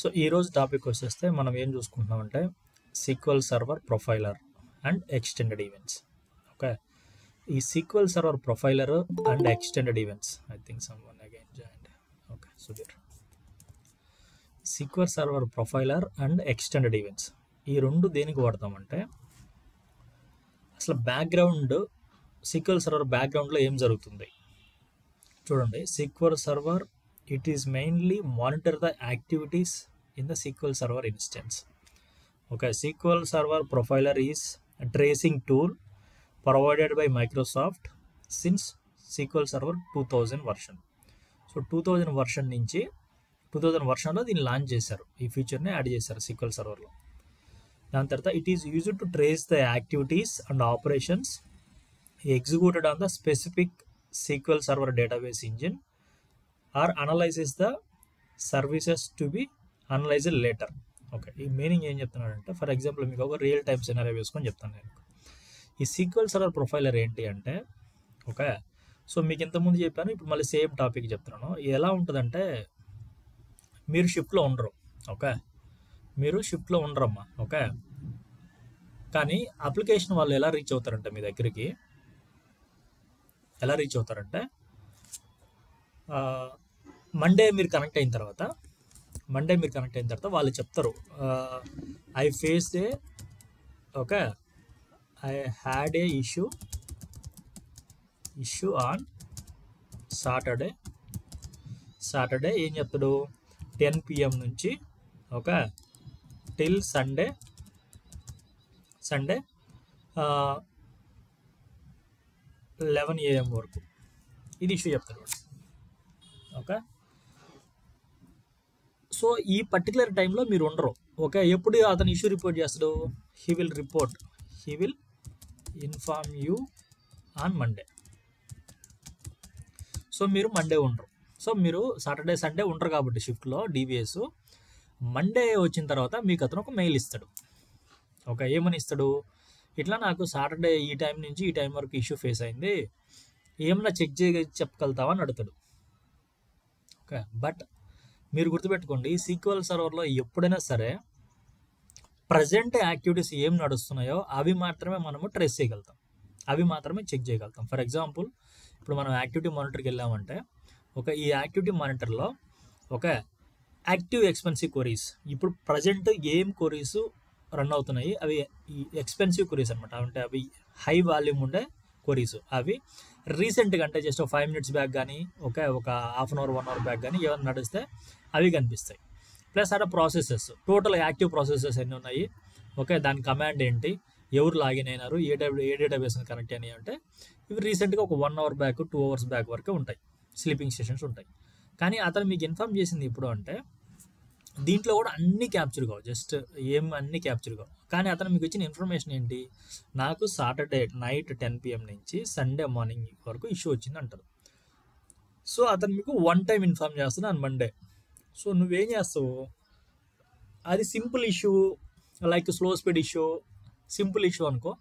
So ఈరోజు topic వచ్చేస్తే మనం ఏం చూసుకుంటున్నామంటే SQL server profiler and extended events. Okay, ఈ SQL server profiler and extended events, I think someone again joined. Okay, Sudheer. SQL server profiler and extended events ఈ రెండు దేనికి వాడతామంటే, అసలు బ్యాక్గ్రౌండ్ సీక్వెల్ సర్వర్ బ్యాక్గ్రౌండ్లో ఏం జరుగుతుంది చూడండి. Sequel server it is mainly monitor the activities in the SQL Server instance. Okay, SQL Server Profiler is a tracing tool provided by Microsoft since SQL Server 2000 version. So 2000 version నుంచి 2000 వర్షన్లో దీన్ని launch చేశారు, ఈ ఫీచర్ని add చేశారు SQL సర్వర్లో. దాని తర్వాత it is used to trace the activities and operations executed on the specific SQL Server database engine or analyzes the services to be analyzed later. Okay, ఈ meaning ఏం చెప్తున్నాడంటే, ఫర్ ఎగ్జాంపుల్ మీకు ఒక real time scenario వేసుకొని చెప్తాను నేను. ఈ SQL server profiler ఏంటి అంటే, ఓకే, సో మీకు ఇంతకుముందు చెప్పాను, ఇప్పుడు మళ్ళీ సేమ్ టాపిక్ చెప్తున్నాను. ఎలా ఉంటుందంటే, మీరు షిఫ్ట్లో ఉండరు. ఓకే, మీరు షిఫ్ట్లో ఉండరమ్మా. ఓకే, కానీ అప్లికేషన్ వాళ్ళు ఎలా రీచ్ అవుతారంటే, మీ దగ్గరికి ఎలా రీచ్ అవుతారంటే, మండే మీరు కనెక్ట్ అయిన తర్వాత వాళ్ళు చెప్తారు, I faced A okay I had a issue on Saturday ఏం చెప్తాడు, 10 PM నుంచి ఓకే టిల్ సండే 11 AM వరకు ఇది ఇష్యూ చెప్తాడు. ఓకే, సో ఈ పర్టికులర్ టైంలో మీరు ఉండరు. ఓకే, ఎప్పుడు అతను ఇష్యూ రిపోర్ట్ చేస్తాడు, he will inform you on Monday. So మీరు మండే ఉండరు. సో మీరు సాటర్డే సండే ఉండరు కాబట్టి షిఫ్ట్లో డీబీఎస్, మండే వచ్చిన తర్వాత మీకు అతను ఒక మెయిల్ ఇస్తాడు. ఓకే, ఏమని ఇస్తాడు, ఇట్లా నాకు సాటర్డే ఈ టైం నుంచి ఈ టైం వరకు ఇష్యూ ఫేస్ అయింది, ఏమన్నా చెక్ చెప్పగలుగుతావా అని అడుగుతాడు. ఓకే, బట్ మీరు గుర్తుపెట్టుకోండి, సీక్వెల్ సర్వర్లో ఎప్పుడైనా సరే ప్రజెంట్ యాక్టివిటీస్ ఏం నడుస్తున్నాయో అవి మాత్రమే మనము ట్రేస్ చేయగలుగుతాం, అవి మాత్రమే చెక్ చేయగలుగుతాం. ఫర్ ఎగ్జాంపుల్, ఇప్పుడు మనం యాక్టివిటీ మానిటర్కి వెళ్ళామంటే, ఒక ఈ యాక్టివిటీ మానిటర్లో ఒక యాక్టివ్ ఎక్స్పెన్సివ్ క్వరీస్, ఇప్పుడు ప్రజెంట్ ఏం క్వరీస్ రన్ అవుతున్నాయి అవి ఈ ఎక్స్పెన్సివ్ క్వరీస్ అనమాట. అంటే అవి హై వాల్యూమ్ ఉండే క్వరీస్, అవి రీసెంట్గా అంటే జస్ట్ 5 minutes బ్యాక్ కానీ ఒక half an hour 1 hour back కానీ ఏమైనా నడిస్తే అవి కనిపిస్తాయి. ప్లస్ అక్కడ ప్రాసెసెస్, టోటల్ యాక్టివ్ ప్రాసెసెస్ ఎన్ని ఉన్నాయి, ఓకే దాని కమాండ్ ఏంటి, ఎవరు లాగిన్ అయినారు, ఏ డేటాబేస్ని కనెక్ట్ అయినాయి అంటే ఇవి రీసెంట్గా ఒక 1 hour బ్యాక్ 2 hours బ్యాక్ వరకే ఉంటాయి, స్లీపింగ్ సెషన్స్ ఉంటాయి. కానీ అతను మీకు ఇన్ఫార్మ్ చేసింది ఇప్పుడు అంటే దీంట్లో కూడా అన్నీ క్యాప్చర్ కావు, జస్ట్ అన్నీ క్యాప్చర్ కావు. కానీ అతను మీకు ఇచ్చిన ఇన్ఫర్మేషన్ ఏంటి, నాకు సాటర్డే నైట్ 10 PM నుంచి సండే మార్నింగ్ వరకు ఇష్యూ వచ్చింది అంటారు. సో అతను మీకు వన్ టైం ఇన్ఫార్మ్ చేస్తున్నాను మండే. సో నువ్వేం చేస్తావు, అది simple issue like slow speed issue, simple issue అనుకో,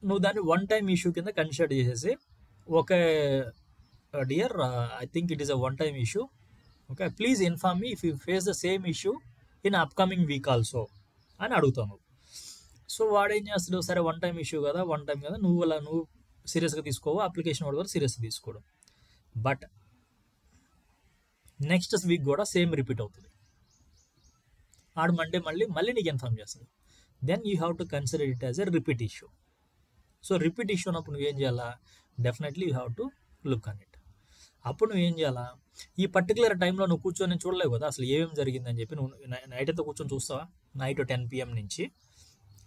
నువ్వు దాన్ని వన్ టైం ఇష్యూ కింద కన్సిడర్ చేసేసి, okay dear I think it is a one time issue, okay please inform me if you face the same issue in upcoming week also అని అడుగుతాను. So వాడు ఏం చేస్తాడు, సరే వన్ టైం ఇష్యూ కదా నువ్వు సీరియస్గా తీసుకోవు, అప్లికేషన్ వాడు కూడా సీరియస్గా తీసుకోవడం. బట్ నెక్స్ట్ వీక్ కూడా సేమ్ రిపీట్ అవుతుంది, ఆడు మండే మళ్ళీ నీకు ఇన్ఫార్మ్ చేస్తాడు. Then you have to consider it as a repeat issue. So repeat issue అన్నప్పుడు నువ్వేం చేయాలా, definitely you have to look on it. అప్పుడు నువ్వేం చేయాలా, ఈ పర్టికులర్ టైంలో నువ్వు కూర్చొని చూడలేవు కదా అసలు ఏమేమి జరిగిందని చెప్పి, నువ్వు నైట్ అంతా కూర్చొని చూస్తావా, నైట్ 10 PM నుంచి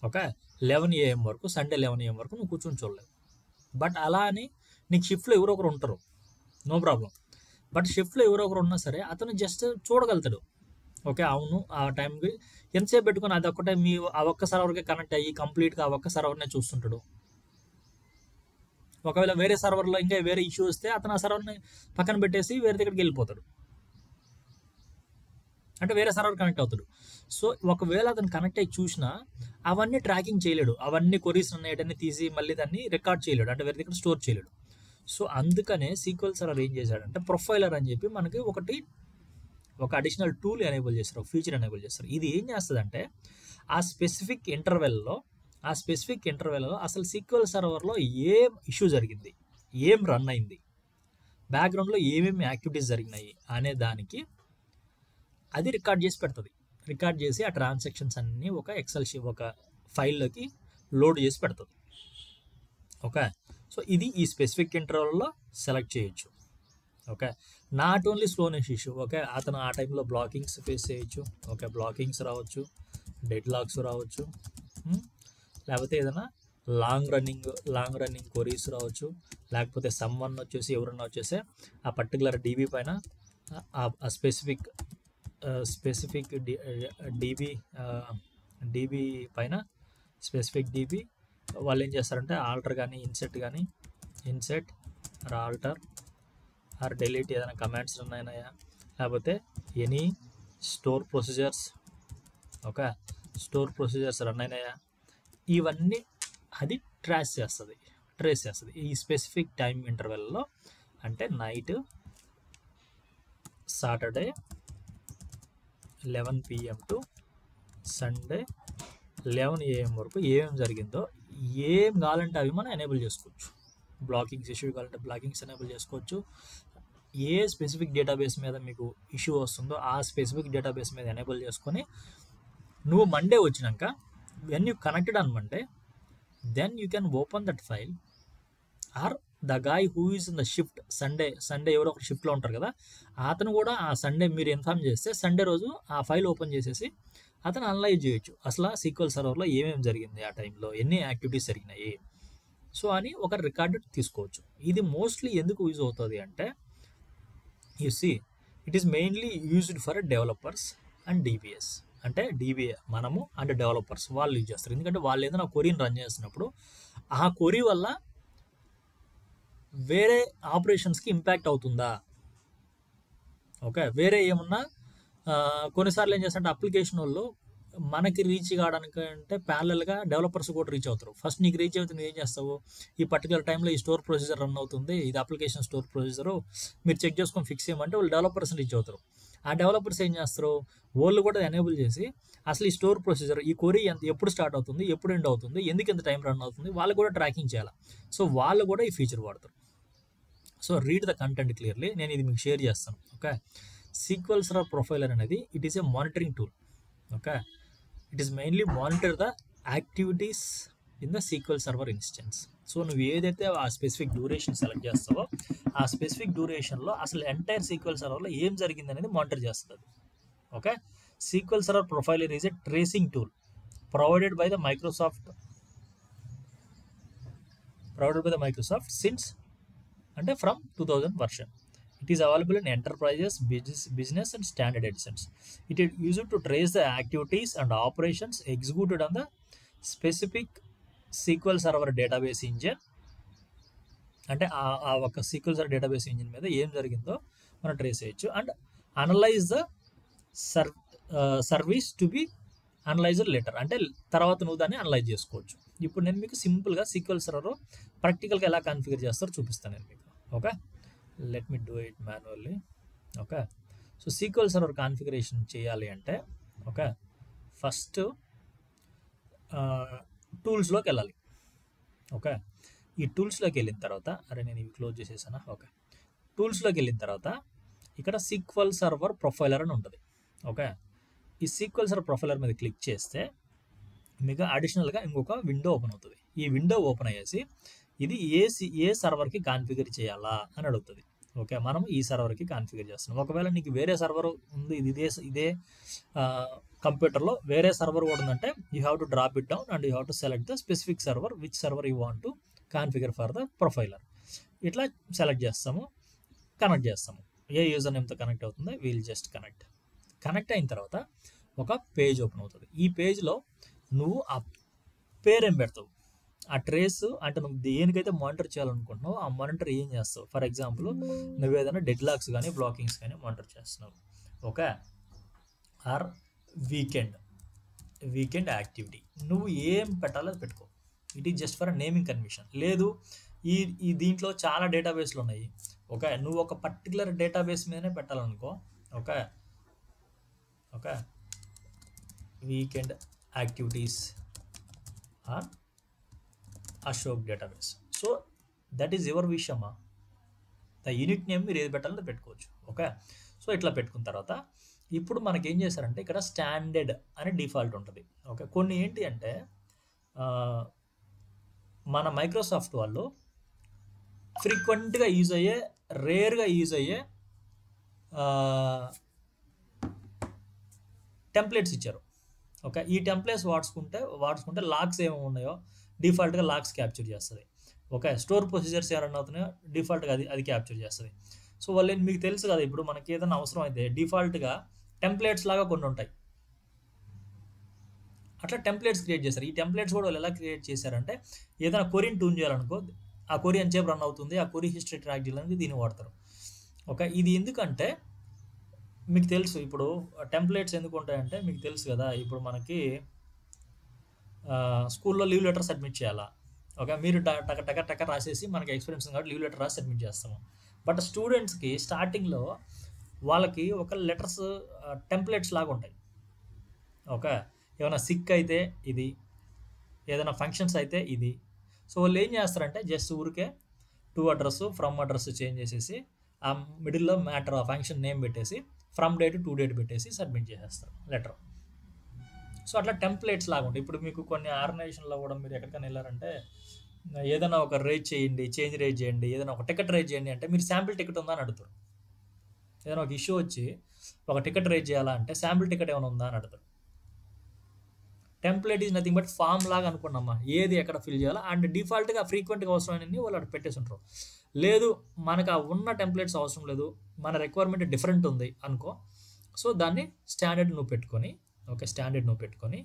ఓకే 11 AM వరకు, సండే 11 AM వరకు నువ్వు కూర్చొని చూడలేవు. బట్ అలా అని నీకు షిఫ్ట్లో ఎవరో ఒకరు ఉంటారు, నో ప్రాబ్లం. బట్ షిఫ్ట్లో ఎవరో ఒకరు ఉన్నా సరే అతను జస్ట్ చూడగలుగుతాడు. ఓకే, అవును ఆ టైంకి ఎంతసేపు పెట్టుకొని అది ఒక్కటే ఆ ఒక్క సర్వర్కే కనెక్ట్ అయ్యి కంప్లీట్గా ఆ ఒక్క సర్వర్నే చూస్తుంటాడు. ఒకవేళ వేరే సర్వర్లో ఇంకా వేరే ఇష్యూ వస్తే అతను ఆ సర్వర్ని పక్కన పెట్టేసి వేరే దగ్గరికి వెళ్ళిపోతాడు, అంటే వేరే సర్వర్ కనెక్ట్ అవుతాడు. సో ఒకవేళ అతను కనెక్ట్ అయ్యి చూసినా అవన్నీ ట్రాకింగ్ చేయలేడు, అవన్నీ క్వరీస్ ఉన్నాయని తీసి మళ్ళీ దాన్ని రికార్డ్ చేయలేడు, అంటే వేరే దగ్గర స్టోర్ చేయలేడు. సో అందుకనే సీక్వెల్ సర్వర్ ఏం చేశాడంటే ప్రొఫైలర్ అని చెప్పి మనకి ఒక అడిషనల్ టూల్ ఎనేబుల్ చేస్తారు, ఫీచర్ ఎనేబుల్ చేస్తారు. ఇది ఏం చేస్తుందంటే ఆ స్పెసిఫిక్ ఇంటర్వెల్లో అసలు SQL సర్వర్లో ఏం ఇష్యూ జరిగింది, ఏం రన్ అయింది, బ్యాక్గ్రౌండ్లో ఏమేమి యాక్టివిటీస్ జరిగినాయి అనే దానికి అది రికార్డ్ చేసి పెడుతుంది. రికార్డ్ చేసి ఆ ట్రాన్సాక్షన్స్ అన్నీ ఒక ఎక్సెల్ షీట్ ఒక ఫైల్లోకి లోడ్ చేసి పెడుతుంది. ఓకే, సో ఇది ఈ స్పెసిఫిక్ ఇంటర్వెల్లో సెలెక్ట్ చేయొచ్చు. Okay, not only slowness issue. Okay, అతను ఆ టైంలో బ్లాకింగ్స్ ఫేస్ చేయొచ్చు. ఓకే, బ్లాకింగ్స్ రావచ్చు, డెడ్ లాక్స్ రావచ్చు, లేకపోతే ఏదైనా లాంగ్ రన్నింగ్ క్వరీస్ రావచ్చు, లేకపోతే సమ్వన్ వచ్చేసి ఎవరన్నా వచ్చేసి ఆ పర్టికులర్ డీబీ పైన ఆ స్పెసిఫిక్ డీబీ పైన స్పెసిఫిక్ డీబీ వాళ్ళు ఏం చేస్తారంటే ఆల్టర్ కానీ ఇన్సెట్ ఆల్టర్ ఆర్ డెలీట్ ఏదైనా కమాండ్స్ రన్ అయినాయా, లేకపోతే ఎనీ స్టోర్ ప్రొసీజర్స్ రన్ అయినాయా, ఇవన్నీ అది ట్రేస్ చేస్తుంది ఈ స్పెసిఫిక్ టైం ఇంటర్వెల్లో. అంటే night Saturday 11 PM to Sunday 11 AM వరకు ఏమేమి జరిగిందో ఏం కావాలంటే అవి మనం ఎనేబుల్ చేసుకోవచ్చు. బ్లాకింగ్స్ ఇష్యూ కావాలంటే బ్లాకింగ్స్ ఎనేబుల్ చేసుకోవచ్చు. ఏ స్పెసిఫిక్ డేటాబేస్ మీద మీకు ఇష్యూ వస్తుందో ఆ స్పెసిఫిక్ డేటాబేస్ మీద ఎనేబుల్ చేసుకొని నువ్వు మండే వచ్చినాక when you connected on Monday then you can open that file or the guy who is in the shift Sunday ఎవరో ఒక షిఫ్ట్లో ఉంటారు కదా, అతను కూడా ఆ సండే మీరు ఇన్ఫార్మ్ చేస్తే సండే రోజు ఆ ఫైల్ ఓపెన్ చేసేసి అతను అనలైజ్ చేయొచ్చు. అసలు SQL సర్వర్లో ఏమేమి జరిగింది, ఆ టైంలో ఎన్ని యాక్టివిటీస్ జరిగినాయి, సో అని ఒక రికార్డు తీసుకోవచ్చు. ఇది మోస్ట్లీ ఎందుకు యూజ్ అవుతుంది అంటే you see it is mainly used for developers and DBS. అంటే DBA మనము అండ్ డెవలపర్స్ వాళ్ళు యూజ్ చేస్తారు. ఎందుకంటే వాళ్ళు ఏదైనా క్వరీని రన్ చేస్తున్నప్పుడు ఆ క్వరీ వల్ల వేరే ఆపరేషన్స్కి ఇంపాక్ట్ అవుతుందా, ఓకే, వేరే ఏమన్నా కొన్నిసార్లు ఏం చేస్తారంటే అప్లికేషన్ వాళ్ళు మనకి రీచ్ కావడానికంటే ప్యారలల్గా డెవలపర్స్ కూడా రీచ్ అవుతారు. ఫస్ట్ నీకు రీచ్ అవుతుంది, ఏం చేస్తావు, ఈ పర్టికులర్ టైంలో ఈ స్టోర్ ప్రొసీజర్ రన్ అవుతుంది, ఇది అప్లికేషన్ స్టోర్ ప్రొసీజరు మీరు చెక్ చేసుకొని ఫిక్స్ చేయమంటే వాళ్ళు డెవలపర్స్ రీచ్ అవుతారు. ఆ డెవలపర్స్ ఏం చేస్తారు, వాళ్ళు కూడా ఎనేబుల్ చేసి అసలు ఈ స్టోర్ ప్రొసీజర్ ఈ క్వరీ ఎప్పుడు స్టార్ట్ అవుతుంది, ఎప్పుడు ఎండ్ అవుతుంది, ఎందుకు ఎంత టైం రన్ అవుతుంది, వాళ్ళు కూడా ట్రాకింగ్ చేయాలి. సో వాళ్ళు కూడా ఈ ఫీచర్ వాడతారు. So read the content clearly. నేను ఇది మీకు షేర్ చేస్తాను. ఓకే, SQL Server ప్రొఫైలర్ అనేది it is a monitoring tool. Okay, it is mainly monitor the activities in the SQL Server instance. So నువ్వు ఏదైతే ఆ స్పెసిఫిక్ డ్యూరేషన్ సెలెక్ట్ చేస్తావో ఆ స్పెసిఫిక్ డ్యూరేషన్లో అసలు ఎంటైర్ SQL Serverలో ఏం జరిగింది అనేది మానిటర్ చేస్తుంది. Okay, SQL Server profiler is a tracing tool provided by the Microsoft since అంటే from 2000 version. It is available in enterprises, business and standard editions. It is used to trace the activities and operations executed on the specific SQL Server database engine. అంటే ఆ ఒక SQL Server database engine మీద ఏం జరిగిందో మనం trace చేయొచ్చు. And analyse the service to be analyser letter, అంటే తర్వాత నువ్వు దాన్ని అనలైజ్ చేసుకోవచ్చు. ఇప్పుడు నేను మీకు సింపుల్గా SQL Server ప్రాక్టికల్గా ఎలా కాన్ఫిగర్ చేస్తారో చూపిస్తాను నేను మీకు. Okay, let me do it manually. Okay, so SQL Server configuration చేయాలి అంటే ఓకే ఫస్ట్ టూల్స్లోకి వెళ్ళాలి. ఓకే, ఈ టూల్స్లోకి వెళ్ళిన తర్వాత నేను ఇవి క్లోజ్ చేసేసాను. ఓకే, టూల్స్లోకి వెళ్ళిన తర్వాత ఇక్కడ SQL Server ప్రొఫైలర్ అని ఉంటుంది. ఓకే, ఈ SQL Server ప్రొఫైలర్ మీద క్లిక్ చేస్తే మీకు అడిషనల్గా ఇంకొక విండో ఓపెన్ అవుతుంది. ఈ విండో ఓపెన్ అయ్యేసి ఇది ఏ సర్వర్కి కాన్ఫిగర్ చేయాలా అని అడుగుతుంది. ఓకే, మనం ఈ సర్వర్కి కాన్ఫిగర్ చేస్తున్నాం. ఒకవేళ నీకు వేరే సర్వర్ ఉంది, ఇదే కంప్యూటర్లో వేరే సర్వర్ కూడా ఉందంటే you have to drop it down and you have to select the specific server which server you want to configure for the profiler. ఇట్లా సెలెక్ట్ చేస్తాము, కనెక్ట్ చేస్తాము. ఏ యూజర్ నేమ్తో కనెక్ట్ అవుతుందో వీల్ జస్ట్ కనెక్ట్ అయిన తర్వాత ఒక page open అవుతుంది. ఈ పేజ్లో నువ్వు ఆ పేరేం పెడతావు, ఆ ట్రేస్ అంటే నువ్వు దేనికైతే మానిటర్ చేయాలనుకుంటున్నావు ఆ మానిటర్ ఏం చేస్తావు. ఫర్ ఎగ్జాంపుల్ నువ్వు ఏదైనా డెడ్ లాక్స్ కానీ బ్లాకింగ్స్ కానీ మానిటర్ చేస్తున్నావు. ఓకే, ఆర్ వీకెండ్ యాక్టివిటీ నువ్వు ఏం పెట్టాలో అది పెట్టుకో. It is just for naming conviction. లేదు ఈ దీంట్లో చాలా డేటాబేస్లు ఉన్నాయి. ఓకే, నువ్వు ఒక పర్టికులర్ డేటాబేస్ మీదనే పెట్టాలనుకో. Okay, okay, weekend activities on Ashok database. So that is your wish అమ్మా. ద యూనిట్ నేమ్ మీరు ఏది పెట్టాలో పెట్టుకోవచ్చు. ఓకే, సో ఇట్లా పెట్టుకున్న తర్వాత ఇప్పుడు మనకి ఏం చేశారంటే ఇక్కడ స్టాండర్డ్ అని డిఫాల్ట్ ఉంటుంది. ఓకే, కొన్ని ఏంటి అంటే మన మైక్రోసాఫ్ట్ వాళ్ళు ఫ్రీక్వెంట్గా యూజ్ అయ్యే, రేర్గా యూజ్ అయ్యే టెంప్లెట్స్ ఇచ్చారు. ఓకే, ఈ టెంప్లెట్స్ వాడుకుంటే లాక్స్ ఏమేమి ఉన్నాయో డిఫాల్ట్గా లాక్స్ క్యాప్చర్ చేస్తుంది. ఓకే, స్టోర్ ప్రొసీజర్స్ ఏమైనా అవుతున్నాయో డిఫాల్ట్గా అది క్యాప్చర్ చేస్తుంది. సో వాళ్ళు మీకు తెలుసు కదా, ఇప్పుడు మనకి ఏదైనా అవసరం అయితే డిఫాల్ట్గా టెంప్లెట్స్ లాగా కొన్ని ఉంటాయి. అట్లా టెంప్లెట్స్ క్రియేట్ చేశారు. ఈ టెంప్లెట్స్ కూడా వాళ్ళు ఎలా క్రియేట్ చేశారంటే ఏదైనా కొరీని ట్యూన్ చేయాలనుకో, ఆ కొరీ ఎంతసేపు రన్ అవుతుంది, ఆ కొరీ హిస్టరీ ట్రాక్ చేయడానికి దీన్ని వాడతారు. ఓకే, ఇది ఎందుకంటే మీకు తెలుసు, ఇప్పుడు టెంప్లెట్స్ ఎందుకు ఉంటాయంటే మీకు తెలుసు కదా, ఇప్పుడు మనకి స్కూల్లో లీవ్ లెటర్ సబ్మిట్ చేయాలా. ఓకే, మీరు టక టక టక రాసేసి మనకి ఎక్స్పీరియన్స్ కాబట్టి లీవ్ లెటర్ రాసి సబ్మిట్ చేస్తాము. బట్ స్టూడెంట్స్కి స్టార్టింగ్లో వాళ్ళకి ఒక లెటర్స్ టెంప్లెట్స్ లాగా ఉంటాయి. ఓకే, ఏమైనా సిక్ అయితే ఇది, ఏదైనా ఫంక్షన్స్ అయితే ఇది. సో వాళ్ళు ఏం చేస్తారంటే జస్ట్ ఊరికే to address from address change చేసేసి ఆ మిడిల్లో మ్యాటర్ ఆ ఫంక్షన్ నేమ్ పెట్టేసి ఫ్రమ్ డేట్ టు డేట్ పెట్టేసి సబ్మిట్ చేసేస్తారు లెటర్. సో అట్లా టెంప్లెట్స్ లాగా ఉంటాయి. ఇప్పుడు మీకు కొన్ని ఆర్గనైజేషన్లో కూడా మీరు ఎక్కడికైనా వెళ్ళారంటే ఏదైనా ఒక రేజ్ చేయండి, చేంజ్ రేజ్ చేయండి, ఏదైనా ఒక టికెట్ రేజ్ చేయండి అంటే మీరు శాంపిల్ టికెట్ ఉందా అని అడుగుతారు. ఏదైనా ఒక ఇష్యూ వచ్చి ఒక టికెట్ రేజ్ చేయాలా అంటే శాంపిల్ టికెట్ ఏమైనా ఉందా అని అడుగుతారు. Template is nothing but form లాగా అనుకున్నామా, ఏది ఎక్కడ ఫిల్ చేయాలో అండ్ డిఫాల్ట్గా ఫ్రీక్వెంట్గా అవసరమైనవి వాళ్ళు అక్కడ పెట్టేసి ఉంటారు. లేదు మనకు ఆ ఉన్న టెంప్లెట్స్ అవసరం లేదు, మన రిక్వైర్మెంట్ డిఫరెంట్ ఉంది అనుకో, సో దాన్ని స్టాండర్డ్ నువ్వు పెట్టుకొని, ఓకే స్టాండర్డ్ నువ్వు పెట్టుకొని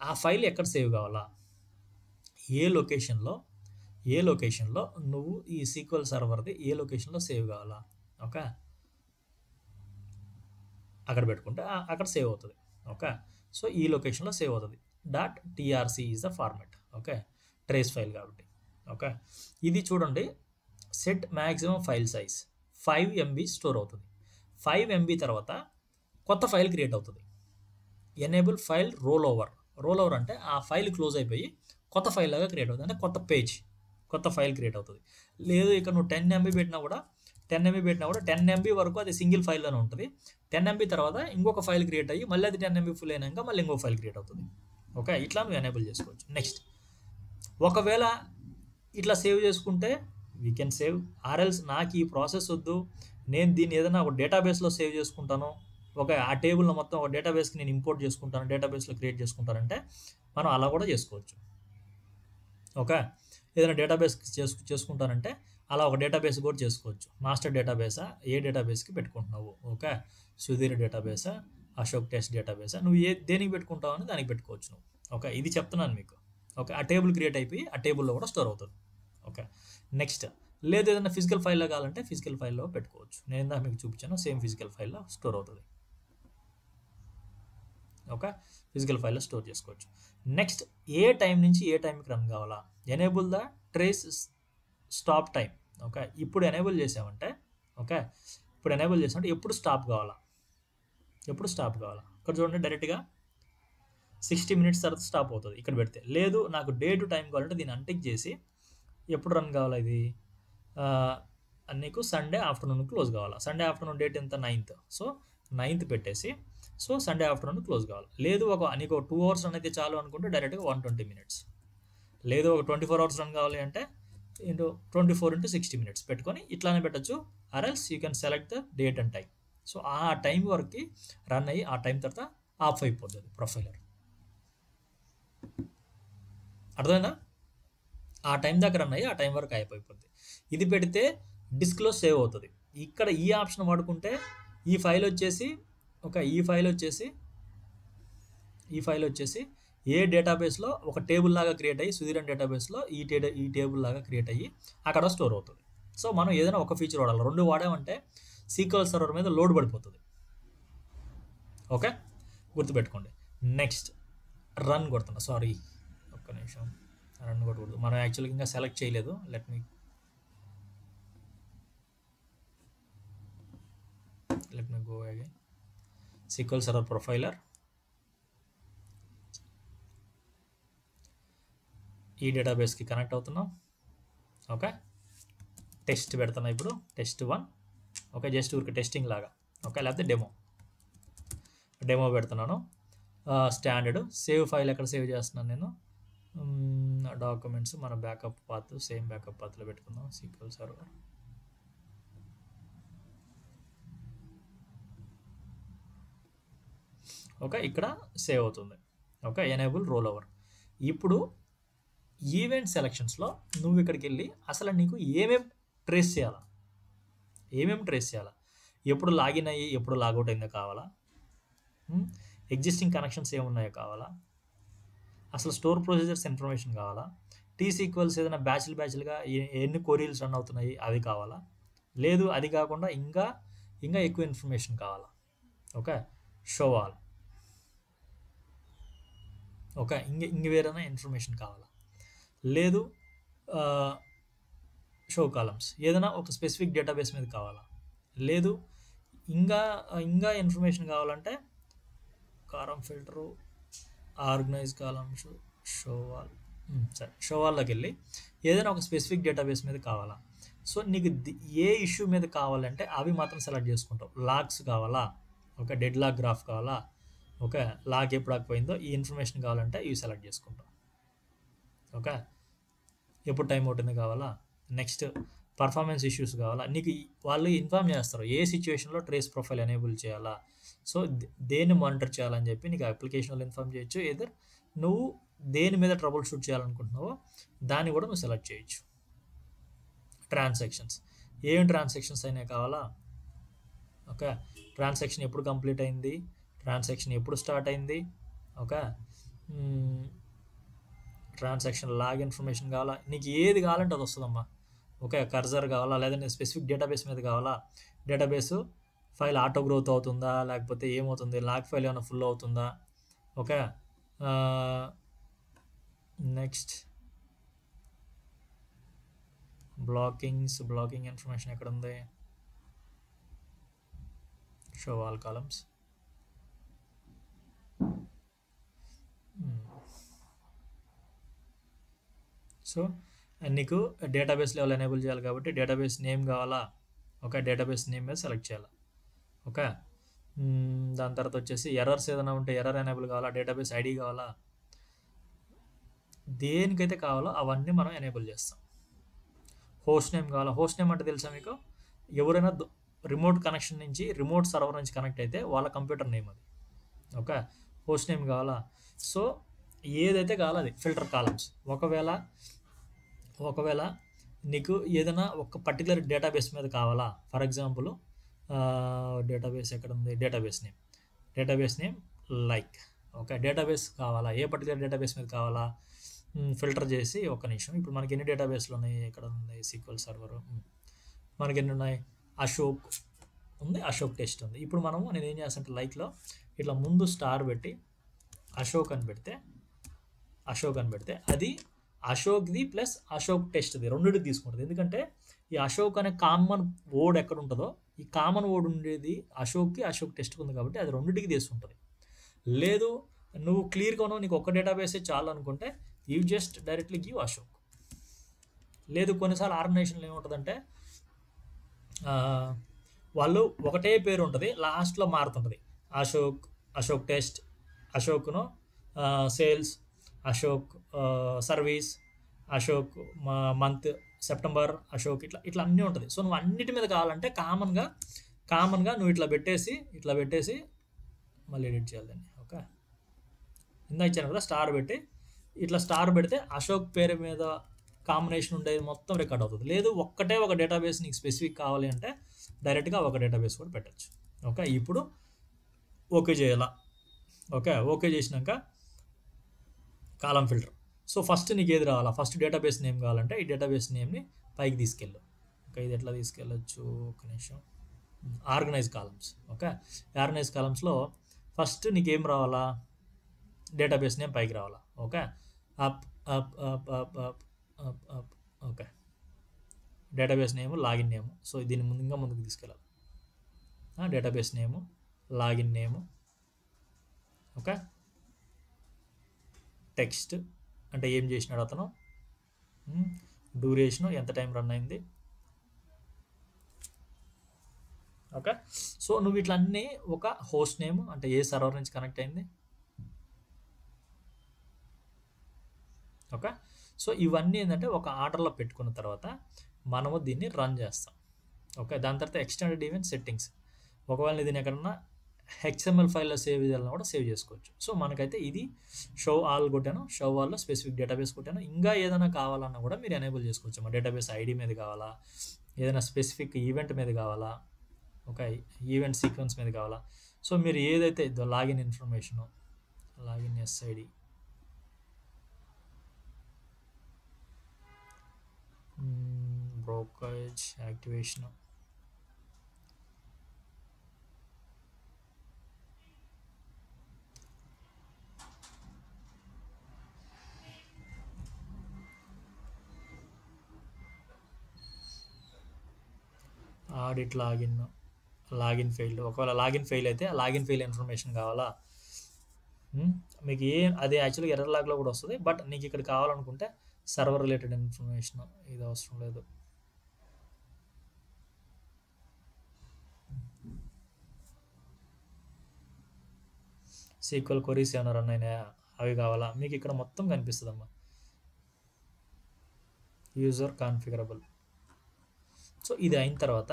ఆ ఫైల్ ఎక్కడ సేవ్ కావాలా, ఏ లొకేషన్లో నువ్వు ఈ సీక్వెల్ సర్వర్ది ఏ లొకేషన్లో సేవ్ కావాలా, ఓకే అక్కడ పెట్టుకుంటే అక్కడ సేవ్ అవుతుంది. ఓకే, సో ఈ లొకేషన్లో సేవ్ అవుతుంది. .trc is the format. Okay, trace file కాబట్టి. ఓకే, ఇది చూడండి, set maximum file size 5 MB store అవుతుంది. 5 MB తర్వాత కొత్త ఫైల్ క్రియేట్ అవుతుంది. ఎనేబుల్ ఫైల్ రోల్ ఓవర్ అంటే ఆ ఫైల్ క్లోజ్ అయిపోయి కొత్త ఫైల్ లాగా క్రియేట్ అవుతుంది, అంటే కొత్త ఫైల్ క్రియేట్ అవుతుంది. లేదు ఇక నువ్వు 10 MB పెట్టినా కూడా 10 MB వరకు అది సింగిల్ ఫైల్లోనే ఉంటుంది. 10 MB తర్వాత ఇంకొక ఫైల్ క్రియేట్ అయ్యి మళ్ళీ అది 10 MB ఫుల్ అయినాక మళ్ళీ ఇంకో ఫైల్ క్రియేట్ అవుతుంది. ఓకే, ఇట్లా నువ్వు ఎనేబుల్ చేసుకోవచ్చు. నెక్స్ట్, ఒకవేళ ఇట్లా సేవ్ చేసుకుంటే వీ కెన్ సేవ్, ఆర్ఎల్స్ నాకు ఈ ప్రాసెస్ వద్దు, నేను దీన్ని ఏదైనా ఒక డేటాబేస్లో సేవ్ చేసుకుంటాను, ఆ టేబుల్లో మొత్తం ఒక డేటాబేస్కి నేను ఇంపోర్ట్ చేసుకుంటాను, డేటాబేస్లో క్రియేట్ చేసుకుంటానంటే మనం అలా కూడా చేసుకోవచ్చు. ఓకే, ఏదైనా డేటాబేస్ చేసుకుంటానంటే అలా ఒక డేటాబేస్ కూడా చేసుకోవచ్చు. మాస్టర్ డేటాబేసా, ఏ డేటాబేస్కి పెట్టుకుంటున్నావు, ఓకే సుధీర్ డేటాబేసా, అశోక్ టెస్ట్ డేటాబేసా, నువ్వు దేనికి పెట్టుకుంటావు అని దానికి పెట్టుకోవచ్చు నువ్వు. ఓకే, ఇది చెప్తున్నాను మీకు. ఓకే, ఆ టేబుల్ క్రియేట్ అయిపోయి ఆ టేబుల్లో కూడా స్టోర్ అవుతుంది. ఓకే, నెక్స్ట్, లేదు ఏదైనా ఫిజికల్ ఫైల్లో కావాలంటే ఫిజికల్ ఫైల్లో పెట్టుకోవచ్చు. నేను ఇందాక మీకు చూపించాను, సేమ్ ఫిజికల్ ఫైల్లో స్టోర్ అవుతుంది. ఓకే, ఫిజికల్ ఫైల్లో స్టోర్ చేసుకోవచ్చు. నెక్స్ట్, ఏ టైం నుంచి ఏ టైంకి రన్ కావాలా, enable the trace stop time. Okay, ఇప్పుడు ఎనేబుల్ చేసామంటే ఎప్పుడు స్టాప్ కావాలా, ఇక్కడ చూడండి డైరెక్ట్గా 60 minutes తర్వాత స్టాప్ అవుతుంది ఇక్కడ పెడితే. లేదు నాకు డే టు టైం కావాలంటే దీన్ని అన్టిక్ చేసి ఎప్పుడు రన్ కావాలా, ఇది నీకు సండే ఆఫ్టర్నూన్ క్లోజ్ కావాలా, సండే ఆఫ్టర్నూన్ డేట్ ఎంత 9th, సో 9th పెట్టేసి సో సండే ఆఫ్టర్నూన్ క్లోజ్ కావాలి. లేదు నీకు 2 hours రన్ అయితే చాలు అనుకుంటే డైరెక్ట్గా 120 minutes. లేదు ఒక 24 hours రన్ కావాలి అంటే 24 into 60 minutes పెట్టుకొని ఇట్లానే పెట్టచ్చు. Or else you can select the date and time. So ఆ టైం వరకు రన్ అయ్యి ఆ టైం తర్వాత ఆఫ్ అయిపోతుంది ప్రొఫైలర్. అర్థమైందా? ఆ టైం దాకా రన్ అయ్యి ఆ టైం వరకు అయిపోతుంది. ఇది పెడితే డిస్క్లో సేవ్ అవుతుంది. ఇక్కడ ఈ ఆప్షన్ వాడుకుంటే ఈ ఫైల్ వచ్చేసి ఏ డేటాబేస్లో ఒక టేబుల్ లాగా క్రియేట్ అయ్యి, సుధీర్ డేటాబేస్లో ఈ టేబుల్ లాగా క్రియేట్ అయ్యి అక్కడ స్టోర్ అవుతుంది. సో మనం ఏదైనా ఒక ఫీచర్ వాడాలి, 2 వాడామంటే సీక్వెల్ సర్వర్ మీద లోడ్ పడిపోతుంది. ఓకే, గుర్తుపెట్టుకోండి. నెక్స్ట్, రన్ కొడుతున్నా, సారీ ఒక్క నిమిషం, రన్ కొట్టకూడదు, మనం యాక్చువల్గా ఇంకా సెలెక్ట్ చేయలేదు. Let me go again. SQL server profiler, ఈ డేటాబేస్కి కనెక్ట్ అవుతున్నాం. ఓకే, టెస్ట్ పెడుతున్నా ఇప్పుడు, టెస్ట్ 1. ఓకే, జస్ట్ ఊరికి టెస్టింగ్ లాగా. ఓకే, లేకపోతే డెమో పెడుతున్నాను. స్టాండర్డ్ సేవ్ ఫైల్ ఎక్కడ సేవ్ చేస్తున్నాను నేను, డాక్యుమెంట్స్, మన బ్యాకప్ పాత్ సేమ్ బ్యాకప్ పాత్లో పెట్టుకుందాం. SQL server. ఓకే, ఇక్కడ సేవ్ అవుతుంది. Okay, enable role over. ఇప్పుడు ఈవెంట్ సెలక్షన్స్లో నువ్వు ఇక్కడికి వెళ్ళి అసలు నీకు ఏమేమి ట్రేస్ చేయాలా, ఎప్పుడు లాగిన్ అయ్యి ఎప్పుడు లాగౌట్ అయిందో కావాలా, ఎగ్జిస్టింగ్ కనెక్షన్స్ ఏమున్నాయో కావాలా, అసలు స్టోర్ ప్రొసీజర్స్ ఇన్ఫర్మేషన్ కావాలా, T-SQLs ఏదైనా బ్యాచ్లుగా ఎన్ని క్వరీస్ రన్ అవుతున్నాయి అది కావాలా, లేదు అది కాకుండా ఇంకా ఎక్కువ ఇన్ఫర్మేషన్ కావాలా. Okay, show all. ఓకే, ఇంక వేరేనా ఇన్ఫర్మేషన్ కావాలా, లేదు షో కాలమ్స్, ఏదైనా ఒక స్పెసిఫిక్ డేటాబేస్ మీద కావాలా, లేదు ఇంకా ఇన్ఫర్మేషన్ కావాలంటే కారం filter, organise columns, show all. సరే, షో ఆల్లోకి వెళ్ళి ఏదైనా ఒక స్పెసిఫిక్ డేటాబేస్ మీద కావాలా. సో నీకు ఏ ఇష్యూ మీద కావాలంటే అవి మాత్రం సెలెక్ట్ చేసుకుంటావు. లాగ్స్ కావాలా, ఓకే, డెడ్ లాగ్ గ్రాఫ్ కావాలా, ఓకే, లాగ్ ఎప్పుడు ఆగిపోయిందో ఈ ఇన్ఫర్మేషన్ కావాలంటే ఇవి సెలెక్ట్ చేసుకుంటాం. ఓకే, ఎప్పుడు టైం అవుతుంది కావాలా, నెక్స్ట్ పర్ఫార్మెన్స్ ఇష్యూస్ కావాలా, నీకు వాళ్ళు ఇన్ఫార్మ్ చేస్తారు ఏ సిచ్యువేషన్లో ట్రేస్ ప్రొఫైల్ ఎనేబుల్ చేయాలా. సో దేన్ని మానిటర్ చేయాలని చెప్పి నీకు అప్లికేషన్లో ఇన్ఫార్మ్ చేయొచ్చు. ఎదర్ నువ్వు దేని మీద ట్రబుల్ షూట్ చేయాలనుకుంటున్నావో దాన్ని కూడా నువ్వు సెలెక్ట్ చేయొచ్చు. ట్రాన్సాక్షన్స్, ఏం ట్రాన్సాక్షన్స్ అయినా కావాలా. ఓకే, ట్రాన్సాక్షన్ ఎప్పుడు కంప్లీట్ అయింది, ట్రాన్సాక్షన్ ఎప్పుడు స్టార్ట్ అయింది, ఓకే, ట్రాన్సాక్షన్ లాగ్ ఇన్ఫర్మేషన్ కావాలా, నీకు ఏది కావాలంటే అది వస్తుందమ్మా. ఓకే, కర్జర్ కావాలా, లేదంటే స్పెసిఫిక్ డేటాబేస్ మీద కావాలా, డేటాబేస్ ఫైల్ ఆటో గ్రోత్ అవుతుందా, లేకపోతే ఏమవుతుంది, లాగ్ ఫైల్ ఏమైనా ఫుల్ అవుతుందా. ఓకే, నెక్స్ట్ బ్లాకింగ్ ఇన్ఫర్మేషన్ ఎక్కడ ఉంది, షో ఆల్ కాలమ్స్. సో నీకు డేటాబేస్ లెవెల్ ఎనేబుల్ చేయాలి కాబట్టి డేటాబేస్ నేమ్ కావాలా. ఓకే, డేటాబేస్ నేమ్ మీద సెలెక్ట్ చేయాలి. ఓకే, దాని తర్వాత వచ్చేసి ఎర్రర్స్ ఏదైనా ఉంటే ఎర్రర్ ఎనేబుల్ కావాలా, డేటాబేస్ ఐడి కావాలా, దేనికైతే కావాలో అవన్నీ మనం ఎనేబుల్ చేస్తాం. హోస్ట్ నేమ్ కావాలా, హోస్ట్ నేమ్ అంటే తెలుసా మీకు, ఎవరైనా రిమోట్ కనెక్షన్ నుంచి రిమోట్ సర్వర్ నుంచి కనెక్ట్ అయితే వాళ్ళ కంప్యూటర్ నేమ్ అది. ఓకే, హోస్ట్ నేమ్ కావాలా. సో ఏదైతే కావాలో అది ఫిల్టర్ కాలమ్స్. ఒకవేళ నీకు ఏదైనా ఒక పర్టికులర్ డేటాబేస్ మీద కావాలా, ఫర్ ఎగ్జాంపుల్ డేటాబేస్ ఎక్కడ ఉంది, database name like. Okay, database కావాలా, ఏ పర్టికులర్ డేటాబేస్ మీద కావాలా, ఫిల్టర్ చేసి ఒక నిమిషం. ఇప్పుడు మనకి ఎన్ని డేటాబేస్లు ఉన్నాయి, ఎక్కడ ఉంది SQL సర్వర్, మనకి ఎన్ని ఉన్నాయి, అశోక్ ఉంది, అశోక్ టెస్ట్ ఉంది. ఇప్పుడు నేను ఏం చేస్తానంటే లైక్లో ఇట్లా ముందు స్టార్ పెట్టి అశోక్ అని పెడితే అది అశోక్ది ప్లస్ అశోక్ టెస్ట్ది రెండింటికి తీసుకుంటుంది. ఎందుకంటే ఈ అశోక్ అనే కామన్ వర్డ్ ఎక్కడ ఉంటుందో ఈ కామన్ వర్డ్ ఉండేది అశోక్కి అశోక్ టెస్ట్కి ఉంది కాబట్టి అది రెండింటికి తీసుకుంటుంది. లేదు నువ్వు క్లియర్గా ఉన్నావు, నీకు ఒక్క డేటాబేసే చాలు అనుకుంటే you just directly give Ashok. లేదు కొన్నిసార్లు ఆర్గనైజేషన్లో ఏముంటుందంటే వాళ్ళు ఒకటే పేరు ఉంటుంది, లాస్ట్లో మారుతుంటుంది. అశోక్ టెస్ట్, అశోక్ను sales, Ashok service, Ashok month September, Ashok ఇట్లా అన్నీ ఉంటుంది. సో నువ్వు అన్నిటి మీద కావాలంటే కామన్గా నువ్వు ఇట్లా పెట్టేసి మళ్ళీ ఎడిట్ చేయాలండి. ఓకే, ఇందా ఇచ్చాను కదా స్టార్ పెడితే అశోక్ పేరు మీద కాంబినేషన్ ఉండేది మొత్తం రికార్డ్ అవుతుంది. లేదు ఒక్కటే ఒక డేటాబేస్ నీకు స్పెసిఫిక్ కావాలి అంటే డైరెక్ట్గా ఒక డేటాబేస్ కూడా పెట్టచ్చు. ఓకే, ఇప్పుడు ఓకే చేయాలా. ఓకే చేసినాక కాలం ఫిల్టర్. సో ఫస్ట్ నీకు ఏది రావాలా, ఫస్ట్ డేటాబేస్ నేమ్ కావాలంటే ఈ డేటాబేస్ నేమ్ని పైకి తీసుకెళ్ళు. ఓకే, ఇది ఎట్లా తీసుకెళ్ళచ్చు, ఒక నిమిషం. Organise columns. ఓకే, ఆర్గనైజ్ కాలమ్స్లో ఫస్ట్ నీకేం రావాలా, డేటాబేస్ నేమ్ పైకి రావాలా. Okay, up up up up up up up okay, database name, login name. So దీన్ని ముందుకు తీసుకెళ్ళాలి. Database name, login name, okay, text అంటే ఏం చేసినాడు అతను, డ్యూరేషను ఎంత టైం రన్ అయింది. ఓకే, సో నువ్వు ఇట్లన్నీ ఒక హోస్ట్ నేమ్ అంటే ఏ సర్వర్ నుంచి కనెక్ట్ అయింది. ఓకే, సో ఇవన్నీ ఏంటంటే ఒక ఆర్డర్లో పెట్టుకున్న తర్వాత మనము దీన్ని రన్ చేస్తాం. ఓకే, దాని తర్వాత ఎక్స్టెండెడ్ ఈవెంట్ సెట్టింగ్స్, ఒకవేళ దీన్ని ఎక్కడన్నా హెచ్ఎంఎల్ ఫైల్లో సేవ్ చేయాలన్నా కూడా సేవ్ చేసుకోవచ్చు. సో మనకైతే ఇది షో ఆల్ కొట్టాను, షో ఆల్లో స్పెసిఫిక్ డేటాబేస్ కొట్టాను. ఇంకా ఏదైనా కావాలన్నా కూడా మీరు ఎనేబుల్ చేసుకోవచ్చు. మా డేటాబేస్ ఐడి మీద కావాలా, ఏదైనా స్పెసిఫిక్ ఈవెంట్ మీద కావాలా, ఒక ఈవెంట్ సీక్వెన్స్ మీద కావాలా. సో మీరు ఏదైతే login information, login SID, brokerage activation, audit login fail. ఒకవేళ లాగిన్ ఫెయిల్ అయితే ఆ లాగిన్ ఫెయిల్ ఇన్ఫర్మేషన్ కావాలా, మీకు అది యాక్చువల్గా ఎర్రర్ లాగ్లో కూడా వస్తుంది. బట్ నీకు ఇక్కడ కావాలనుకుంటే సర్వర్ రిలేటెడ్ ఇన్ఫర్మేషన్ ఇది అవసరం లేదు. సీక్వెల్ క్వరీస్ ఏమైనా రన్ అయినాయా అవి కావాలా, మీకు ఇక్కడ మొత్తం కనిపిస్తుందమ్మా. User configurable. సో ఇది అయిన తర్వాత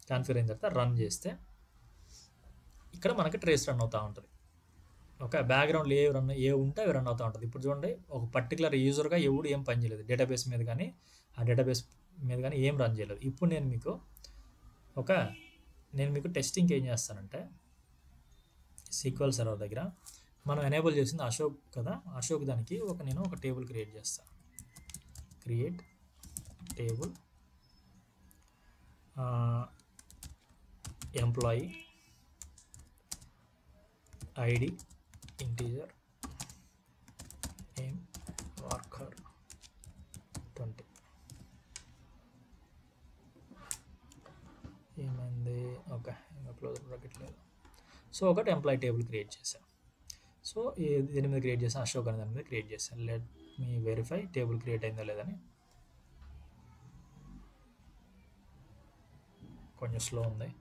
కాన్ఫిగర్ అయిన తర్వాత రన్ చేస్తే ఇక్కడ మనకి ట్రేస్ రన్ అవుతూ ఉంటుంది. ఓకే, బ్యాక్గ్రౌండ్లో ఏ ఉంటే అవి రన్ అవుతూ ఉంటుంది. ఇప్పుడు చూడండి, ఒక పర్టికులర్ యూజర్గా ఎవడు ఏం పని చేయలేదు, డేటాబేస్ మీద కానీ ఆ డేటాబేస్ మీద కానీ ఏం రన్ చేయలేదు. ఇప్పుడు నేను మీకు టెస్టింగ్కి ఏం చేస్తానంటే, సీక్వెల్ సర్వర్ దగ్గర మనం ఎనేబుల్ చేసింది అశోక్ కదా, అశోక్ దానికి నేను ఒక టేబుల్ క్రియేట్ చేస్తాను. Create table employee ID integer name worker 20. ఏమైంది, ఓకే ఇంకా క్లోజ్ బ్రాకెట్ లేదు. సో ఒకటి ఎంప్లాయీ టేబుల్ క్రియేట్ చేశాను. సో దీని మీద క్రియేట్ చేశాను, అశోక్ అనే దాని మీద క్రియేట్ చేశాను. Let me verify table create అయిందో లేదని. కొంచెం స్లో ఉంది.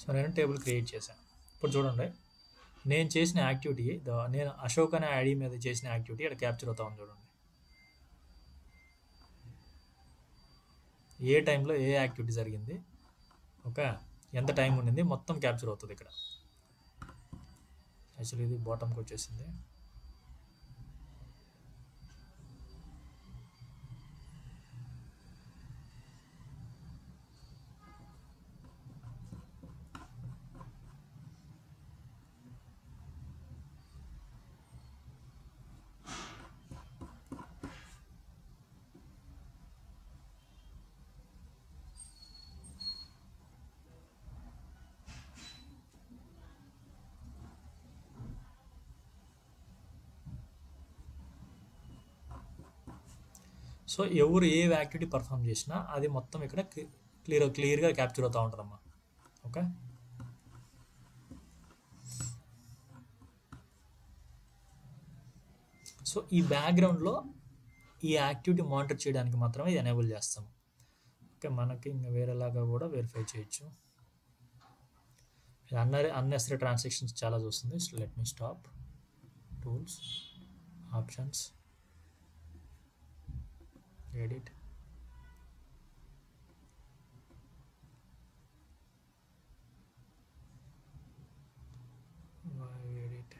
సో నేను టేబుల్ క్రియేట్ చేశాను. ఇప్పుడు చూడండి, నేను చేసిన యాక్టివిటీ, నేను అశోక్ అనే ఐడి మీద చేసిన యాక్టివిటీ ఇక్కడ క్యాప్చర్ అవుతా ఉంది. చూడండి, ఏ టైంలో ఏ యాక్టివిటీ జరిగింది, ఓకే, ఎంత టైం ఉండింది మొత్తం క్యాప్చర్ అవుతుంది ఇక్కడ. యాక్చువల్లీ ఇది బాటమ్కి వచ్చేసింది. సో ఎవరు ఏ యాక్టివిటీ పర్ఫామ్ చేసినా అది మొత్తం ఇక్కడ క్లియర్గా క్యాప్చర్ అవుతూ ఉంటుందమ్మా. ఓకే, సో ఈ బ్యాక్గ్రౌండ్లో ఈ యాక్టివిటీ మానిటర్ చేయడానికి మాత్రమే ఇది ఎనేబుల్ చేస్తాము. ఓకే, మనకి ఇంకా వేరేలాగా కూడా వెరిఫై చేయొచ్చు. అన్నెసరీ ట్రాన్సాక్షన్స్ చాలా చూస్తుంది. So let me stop. Tools, options, edit, edit.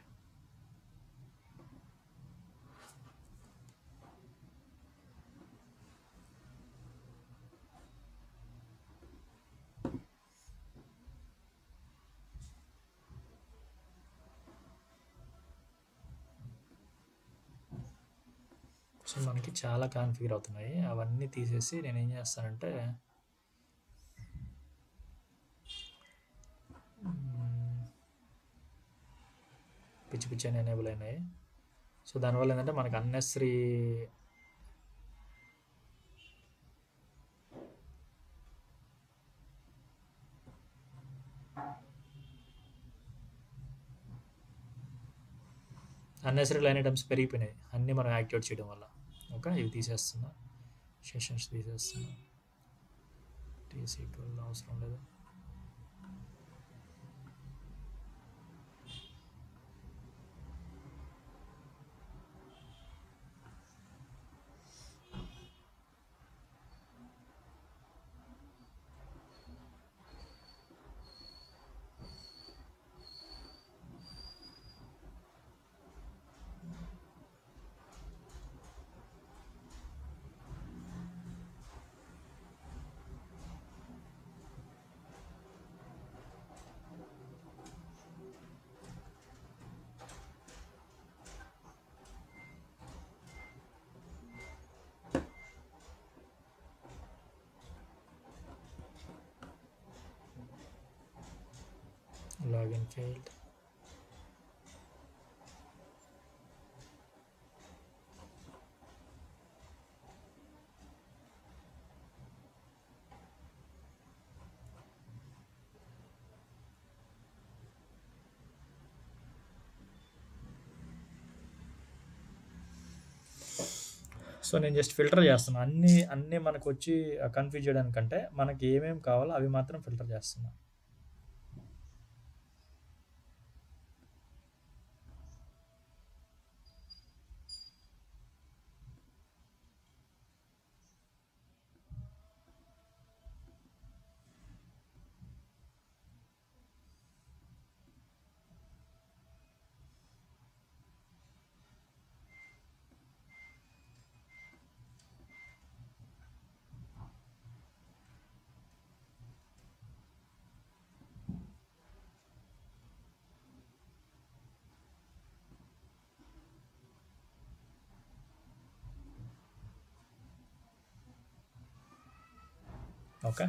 So మనకి చాలా కాన్ఫిగర్ అవుతున్నాయి. అవన్నీ తీసేసి నేను ఏం చేస్తానంటే, పిచ్చి పిచ్చి అని ఎనేబుల్ అయినాయి. సో దానివల్ల ఏంటంటే మనకి అన్నెసరీ లైన్ ఐటమ్స్ పెరిగిపోయినాయి అన్నీ మనం యాక్టివేట్ చేయడం వల్ల. ఓకే, ఇవి తీసేస్తున్నా, సెషన్స్ తీసేస్తున్నా, TSQL అవసరం లేదు. Login failed. సో నేను జస్ట్ ఫిల్టర్ చేస్తున్నా, అన్నీ మనకు వచ్చి కన్ఫ్యూజ్ చేయడానికంటే మనకి ఏమేమి కావాలో అవి మాత్రం ఫిల్టర్ చేస్తున్నా. ఓకే,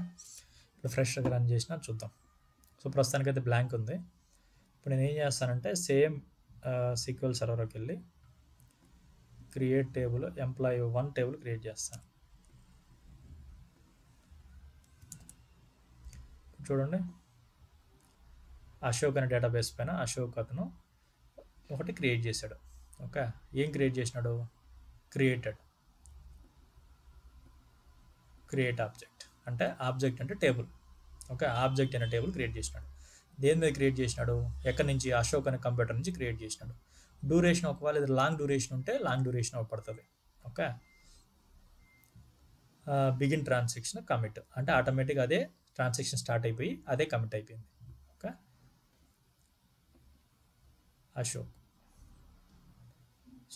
ఇప్పుడు ఫ్రెష్గా రన్ చేసినా చూద్దాం. సో ప్రస్తుతానికైతే బ్లాంక్ ఉంది. ఇప్పుడు నేను ఏం చేస్తానంటే సేమ్ SQL సర్వర్లోకి వెళ్ళి క్రియేట్ టేబుల్ ఎంప్లాయీ1 టేబుల్ క్రియేట్ చేస్తాను. చూడండి, అశోక్ అనే డేటాబేస్ పైన అశోక్ అతను ఒకటి క్రియేట్ చేశాడు. ఓకే, ఏం క్రియేట్ చేసినాడు? క్రియేట్ ఆబ్జెక్ట్ అంటే టేబుల్. ఓకే, ఆబ్జెక్ట్ అనే టేబుల్ క్రియేట్ చేసినాడు. దేని మీద క్రియేట్ చేసినాడు? ఎక్కడి నుంచి? అశోక్ అనే కంప్యూటర్ నుంచి క్రియేట్ చేసినాడు. డ్యూరేషన్ ఒకవేళ ఇది లాంగ్ డ్యూరేషన్ ఉంటే లాంగ్ డ్యూరేషన్ పడుతుంది. ఓకే, బిగిన్ ట్రాన్సాక్షన్ కమిట్ అంటే ఆటోమేటిక్గా అదే ట్రాన్సాక్షన్ స్టార్ట్ అయిపోయి అదే కమిట్ అయిపోయింది. ఓకే, అశోక్.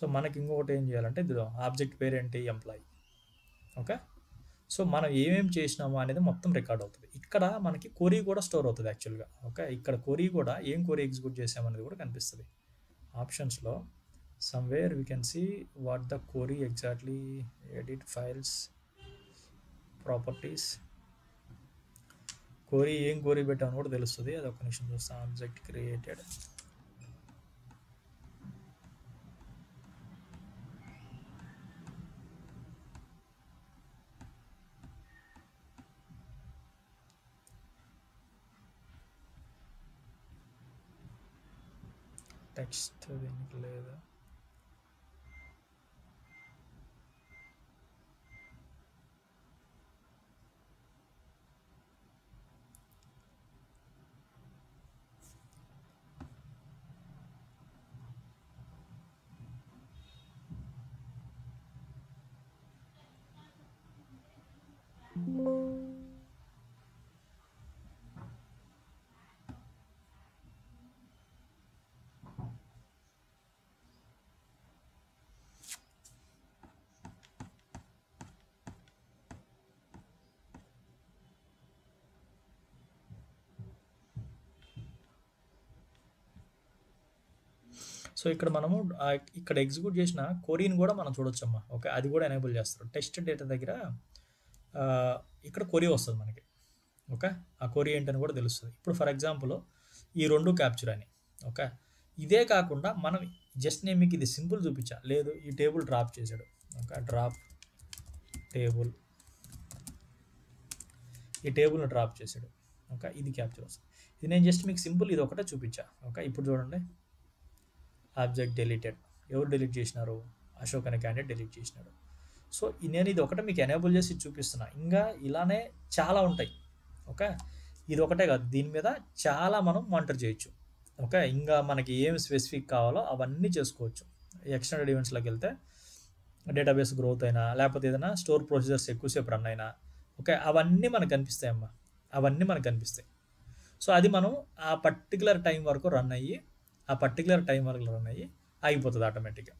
సో మనకి ఇంకొకటి ఏం చేయాలంటే ఇది ఆబ్జెక్ట్ పేరు ఏంటి? ఎంప్లాయీ. ఓకే, సో మనం ఏమేమి చేసినామో అనేది మొత్తం రికార్డ్ అవుతుంది. ఇక్కడ మనకి క్వరీ కూడా స్టోర్ అవుతుంది యాక్చువల్గా. ఓకే, ఇక్కడ క్వరీ కూడా ఏం క్వరీ ఎగ్జిక్యూట్ చేసామనేది కూడా కనిపిస్తుంది ఆప్షన్స్లో. Somewhere we can see what the query exactly. Edit files, properties, query ఏం క్వరీ పెట్టామని కూడా తెలుస్తుంది. అది ఒక నిమిషం చూస్తాం. ఆబ్జెక్ట్ క్రియేటెడ్, టెక్స్ట్ దీనికి లేదా? సో ఇక్కడ మనము ఇక్కడ ఎగ్జిక్యూట్ చేసిన క్వరీని కూడా మనం చూడొచ్చమ్మా. ఓకే, అది కూడా ఎనేబుల్ చేస్తారు. టెస్ట్ డేటా దగ్గర ఇక్కడ క్వరీ వస్తుంది మనకి. ఓకే, ఆ క్వరీ ఏంటని కూడా తెలుస్తుంది. ఇప్పుడు ఫర్ ఎగ్జాంపుల్ ఈ రెండు క్యాప్చర్ అని. ఓకే, ఇదే కాకుండా మనం జస్ట్ నేను మీకు ఇది సింపుల్ చూపించా, లేదు ఈ టేబుల్ డ్రాప్ చేశాడు, ఒక డ్రాప్ టేబుల్, ఈ టేబుల్ని డ్రాప్ చేశాడు, ఓకే, ఇది క్యాప్చర్ వస్తుంది. ఇది నేను జస్ట్ మీకు సింపుల్ ఇది ఒకటే చూపించా. ఓకే, ఇప్పుడు చూడండి, ఆబ్జెక్ట్ డిలీటెడ్, ఎవరు డిలీట్ చేసినారు, అశోక్ అనే క్యాండిడేట్ డిలీట్ చేసినాడు. సో నేను ఇది ఒకటే మీకు ఎనేబుల్ చేసి చూపిస్తున్నా, ఇంకా ఇలానే చాలా ఉంటాయి. ఓకే, ఇది ఒకటే కాదు, దీని మీద చాలా మనం మానిటర్ చేయొచ్చు. ఓకే, ఇంకా మనకి ఏం స్పెసిఫిక్ కావాలో అవన్నీ చేసుకోవచ్చు. ఎక్స్టెండెడ్ ఈవెంట్స్లోకి వెళ్తే డేటాబేస్ గ్రోత్ అయినా, లేకపోతే ఏదైనా స్టోర్ ప్రొసీజర్స్ ఎక్కువసేపు రన్ అయినా, ఓకే, అవన్నీ మనకు కనిపిస్తాయి అమ్మా, అవన్నీ మనకు కనిపిస్తాయి. సో అది మనం ఆ పర్టికులర్ టైం వరకు రన్ అయ్యి అయిపోతుంది ఆటోమేటిక్గా.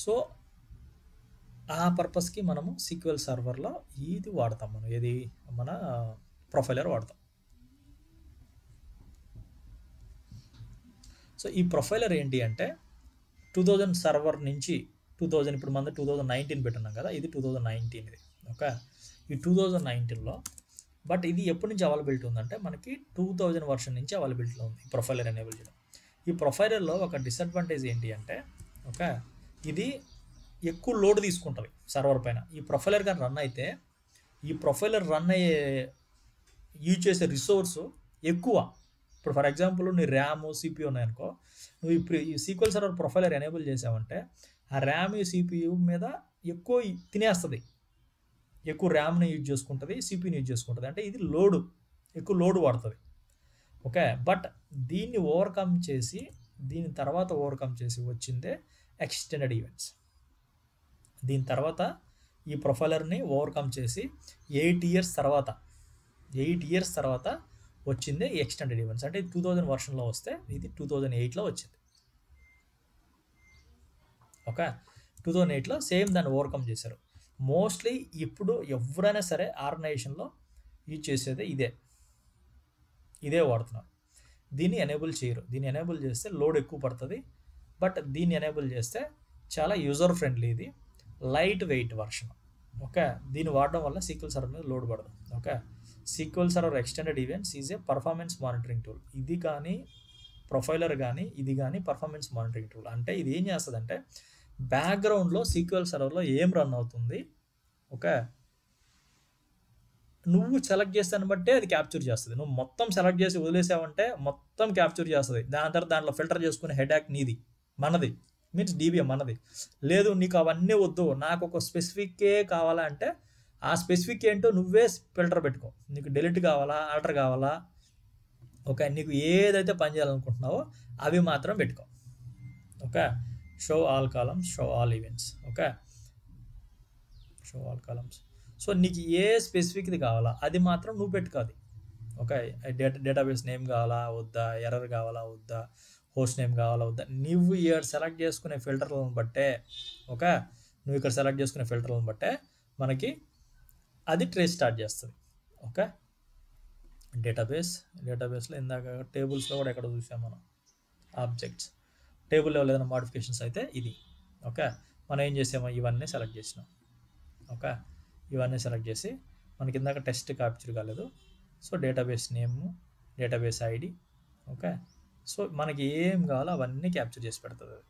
సో ఆ పర్పస్కి మనము సీక్వెల్ సర్వర్లో ఇది వాడతాం, మనం ఏది మన ప్రొఫైలర్ వాడతాం. సో ఈ ప్రొఫైలర్ ఏంటి అంటే 2000 సర్వర్ నుంచి 2000, ఇప్పుడు మన 2019 పెట్టున్నాం కదా, ఇది 2019 ఇది. ఓకే, ఈ 2019లో, బట్ ఇది ఎప్పటి నుంచి అవైలబిలిటీ ఉందంటే మనకి 2000 వర్షన్ నుంచి అవైలబిలిటీలో ఉంది ఈ ప్రొఫైలర్ ఎనేబుల్ చేయడం. ఈ ప్రొఫైలర్లో ఒక డిసడ్వాంటేజ్ ఏంటి అంటే, ఓకే, ఇది ఎక్కువ లోడ్ తీసుకుంటుంది సర్వర్ పైన. ఈ ప్రొఫైలర్ కానీ రన్ అయితే, ఈ ప్రొఫైలర్ రన్ అయ్యే యూజ్ చేసే రిసోర్సు ఎక్కువ. ఇప్పుడు ఫర్ ఎగ్జాంపుల్ నీ ర్యామ్, సిపియూ ఉన్నాయనుకో, నువ్వు ఇప్పుడు ఈ సీక్వెల్ సర్వర్ ప్రొఫైలర్ ఎనేబుల్ చేసావంటే ఆ ర్యామ్, సిపియూ మీద ఎక్కువ తినేస్తుంది, ఎక్కువ ర్యామ్ని యూజ్ చేసుకుంటుంది, సిపియూని యూజ్ చేసుకుంటుంది. అంటే ఇది ఎక్కువ లోడ్ వాడుతుంది. ఓకే, బట్ దీన్ని దీని తర్వాత ఓవర్కమ్ చేసి వచ్చిందే ఎక్స్టెండెడ్ ఈవెంట్స్. దీని తర్వాత ఈ ప్రొఫైలర్ని ఓవర్కమ్ చేసి 8 ఇయర్స్ తర్వాత వచ్చిందే ఈ ఎక్స్టెండెడ్ ఈవెంట్స్. అంటే 2000 వర్షన్లో వస్తే ఇది 2008లో వచ్చింది. ఓకే, 2008లో సేమ్ దాన్ని ఓవర్కమ్ చేశారు. మోస్ట్లీ ఇప్పుడు ఎవరైనా సరే ఆర్గనైజేషన్లో యూజ్ చేసేది ఇదే వాడుతున్నారు. దీన్ని ఎనేబుల్ చేయరు. దీన్ని ఎనేబుల్ చేస్తే లోడ్ ఎక్కువ పడుతుంది, బట్ దీన్ని ఎనేబుల్ చేస్తే చాలా యూజర్ ఫ్రెండ్లీ, ఇది లైట్ వెయిట్ వర్షన్. ఓకే, దీన్ని వాడడం వల్ల సీక్వెల్ సర్వర్ మీద లోడ్ పడదు. Okay, sequel server extended events is a performance monitoring tool. ఇది కానీ ప్రొఫైలర్ కానీ ఇది కానీ పర్ఫార్మెన్స్ మానిటరింగ్ టూల్. అంటే ఇది ఏం చేస్తుందంటే బ్యాక్గ్రౌండ్లో సీక్వెల్ సర్వర్లో ఏం రన్ అవుతుంది, ఓకే, నువ్వు సెలెక్ట్ చేస్తాను బట్టే అది క్యాప్చర్ చేస్తుంది. నువ్వు మొత్తం సెలెక్ట్ చేసి వదిలేసావంటే మొత్తం క్యాప్చర్ చేస్తుంది. దాని తర్వాత దాంట్లో ఫిల్టర్ చేసుకునే హెడాక్ నీది, మనది, మీన్స్ డీబీఎం మనది. లేదు నీకు అవన్నీ వద్దు, నాకు ఒక స్పెసిఫిక్కే కావాలంటే ఆ స్పెసిఫిక్ ఏంటో నువ్వే ఫిల్టర్ పెట్టుకో. నీకు డెలిట్ కావాలా, ఆల్టర్ కావాలా, ఓకే, నీకు ఏదైతే పని చేయాలనుకుంటున్నావో అవి మాత్రం పెట్టుకో. Okay, show all columns, show all events. Okay, show all columns. So నీకు ఏ స్పెసిఫిక్ది కావాలా అది మాత్రం నువ్వు పెట్టుకోది. ఓకే, డేటాబేస్ నేమ్ కావాలా వద్దా, ఎర్రర్ కావాలా వద్దా, హోస్ట్ నేమ్ కావాలా వద్దా, నువ్వు ఇక్కడ సెలెక్ట్ చేసుకునే ఫిల్టర్లను బట్టే, ఓకే, నువ్వు ఇక్కడ సెలెక్ట్ చేసుకునే ఫిల్టర్లను బట్టే మనకి అది ట్రేస్ స్టార్ట్ చేస్తుంది. ఓకే, డేటాబేస్లో ఇందాక టేబుల్స్లో కూడా ఎక్కడ చూసాం మనం, ఆబ్జెక్ట్స్ టేబుల్ లెవెల్ ఏదైనా మోడిఫికేషన్స్ అయితే ఇది. ఓకే, మనం ఏం చేసామో ఇవన్నీ సెలెక్ట్ చేసినాం. ఓకే, ఇవన్నీ సెలెక్ట్ చేసి మనకి ఇందాక టెస్ట్ క్యాప్చర్ కాలేదు. సో డేటాబేస్ నేము, డేటాబేస్ ఐడి, ఓకే, సో మనకి ఏం కావాలో అవన్నీ క్యాప్చర్ చేసి పెడుతుంది అది.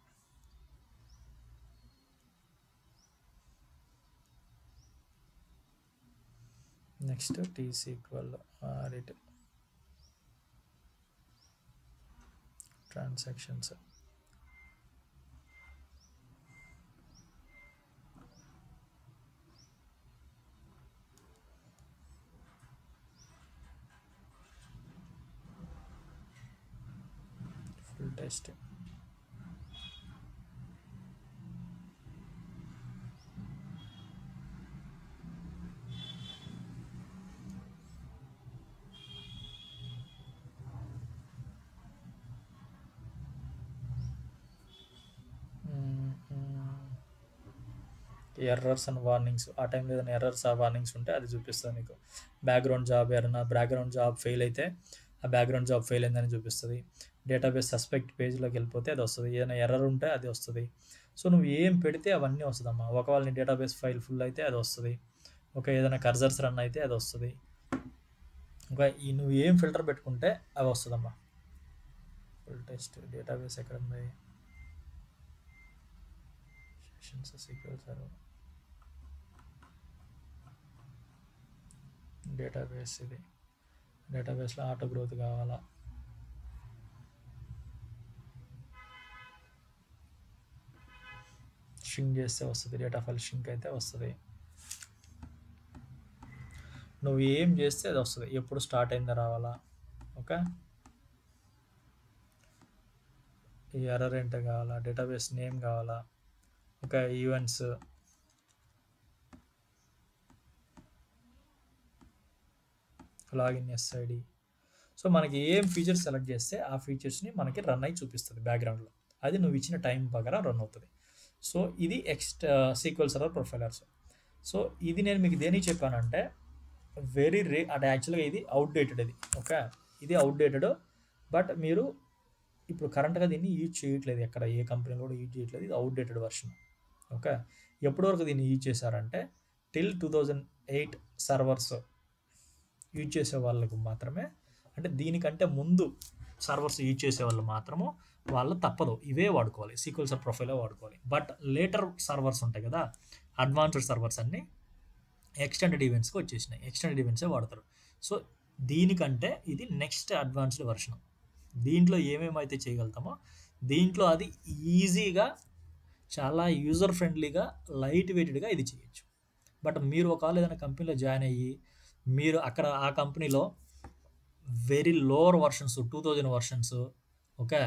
Next T-SQL audit transactions. Full test. Errors and warnings, ఆ టైంలో ఏదైనా ఎర్రర్స్ ఆ వార్నింగ్స్ ఉంటే అది చూపిస్తుంది మీకు. బ్యాక్గ్రౌండ్ జాబ్ ఏదైనా బ్యాక్గ్రౌండ్ జాబ్ ఫెయిల్ అయితే ఆ బ్యాక్గ్రౌండ్ జాబ్ ఫెయిల్ అయిందని చూపిస్తుంది. డేటాబేస్ సస్పెక్ట్ పేజ్లోకి వెళ్ళిపోతే అది వస్తుంది. ఏదైనా ఎర్రర్ ఉంటే అది వస్తుంది. సో నువ్వు ఏం పెడితే అవన్నీ వస్తుందమ్మా. ఒకవేళ నీ డేటాబేస్ ఫైల్ ఫుల్ అయితే అది వస్తుంది. ఓకే, ఏదైనా కర్జర్స్ రన్ అయితే అది వస్తుంది. ఓకే, నువ్వు ఏం ఫిల్టర్ పెట్టుకుంటే అవి వస్తుందమ్మా. SQL టెస్ట్ డేటాబేస్ ఎక్కడ ఉంది, సెషన్స్ SQL సర్వర్ డేటాబేస్, ఇది డేటాబేస్లో ఆటో గ్రోత్ కావాలా, షింక్ చేస్తే వస్తుంది, డేటా ఫైల్ షింక్ అయితే వస్తుంది, నువ్వు ఏం చేస్తే అది వస్తుంది, ఎప్పుడు స్టార్ట్ అయిందో రావాలా. ఓకే, ఈ ఎర్రర్ ఏంటో కావాలా, డేటాబేస్ నేమ్ కావాలా, okay, events, login SID. So మనకి ఏం ఫీచర్స్ సెలెక్ట్ చేస్తే ఆ ఫీచర్స్ని మనకి రన్ అయ్యి చూపిస్తుంది బ్యాక్గ్రౌండ్లో, అది నువ్వు ఇచ్చిన టైం ప్రకారం రన్ అవుతుంది. సో ఇది SQL సర్వర్ ప్రొఫైలర్స్. సో ఇది నేను మీకు దేనికి చెప్పానంటే అంటే యాక్చువల్గా ఇది అవుట్డేటెడ్, ఇది ఓకే, ఇది అవుట్డేటెడ్. బట్ మీరు ఇప్పుడు కరెంట్గా దీన్ని యూజ్ చేయట్లేదు, ఎక్కడ ఏ కంపెనీలో కూడా యూజ్ చేయట్లేదు, ఇది అవుట్డేటెడ్ వర్షన్. ఓకే, ఎప్పటి వరకు దీన్ని యూజ్ చేశారంటే టిల్ 2008 సర్వర్స్ యూజ్ చేసే వాళ్ళకు మాత్రమే, అంటే దీనికంటే ముందు సర్వర్స్ యూజ్ చేసే వాళ్ళు మాత్రము వాళ్ళు తప్పదు ఇవే వాడుకోవాలి, SQL సర్వర్ ప్రొఫైలే వాడుకోవాలి. బట్ లేటర్ సర్వర్స్ ఉంటాయి కదా, అడ్వాన్స్డ్ సర్వర్స్ అన్నీ ఎక్స్టెండెడ్ ఈవెంట్స్కి వచ్చేసినాయి, ఎక్స్టెండెడ్ ఈవెంట్సే వాడతారు. సో దీనికంటే ఇది నెక్స్ట్ అడ్వాన్స్డ్ వర్షన్. దీంట్లో ఏమేమైతే చేయగలుగుతామో దీంట్లో అది ఈజీగా, చాలా యూజర్ ఫ్రెండ్లీగా, లైట్ వెయిటెడ్గా ఇది చేయొచ్చు. బట్ మీరు ఒకవేళ ఏదైనా కంపెనీలో జాయిన్ అయ్యి మీరు అక్కడ ఆ కంపెనీలో very lower versions 2000 versions, okay,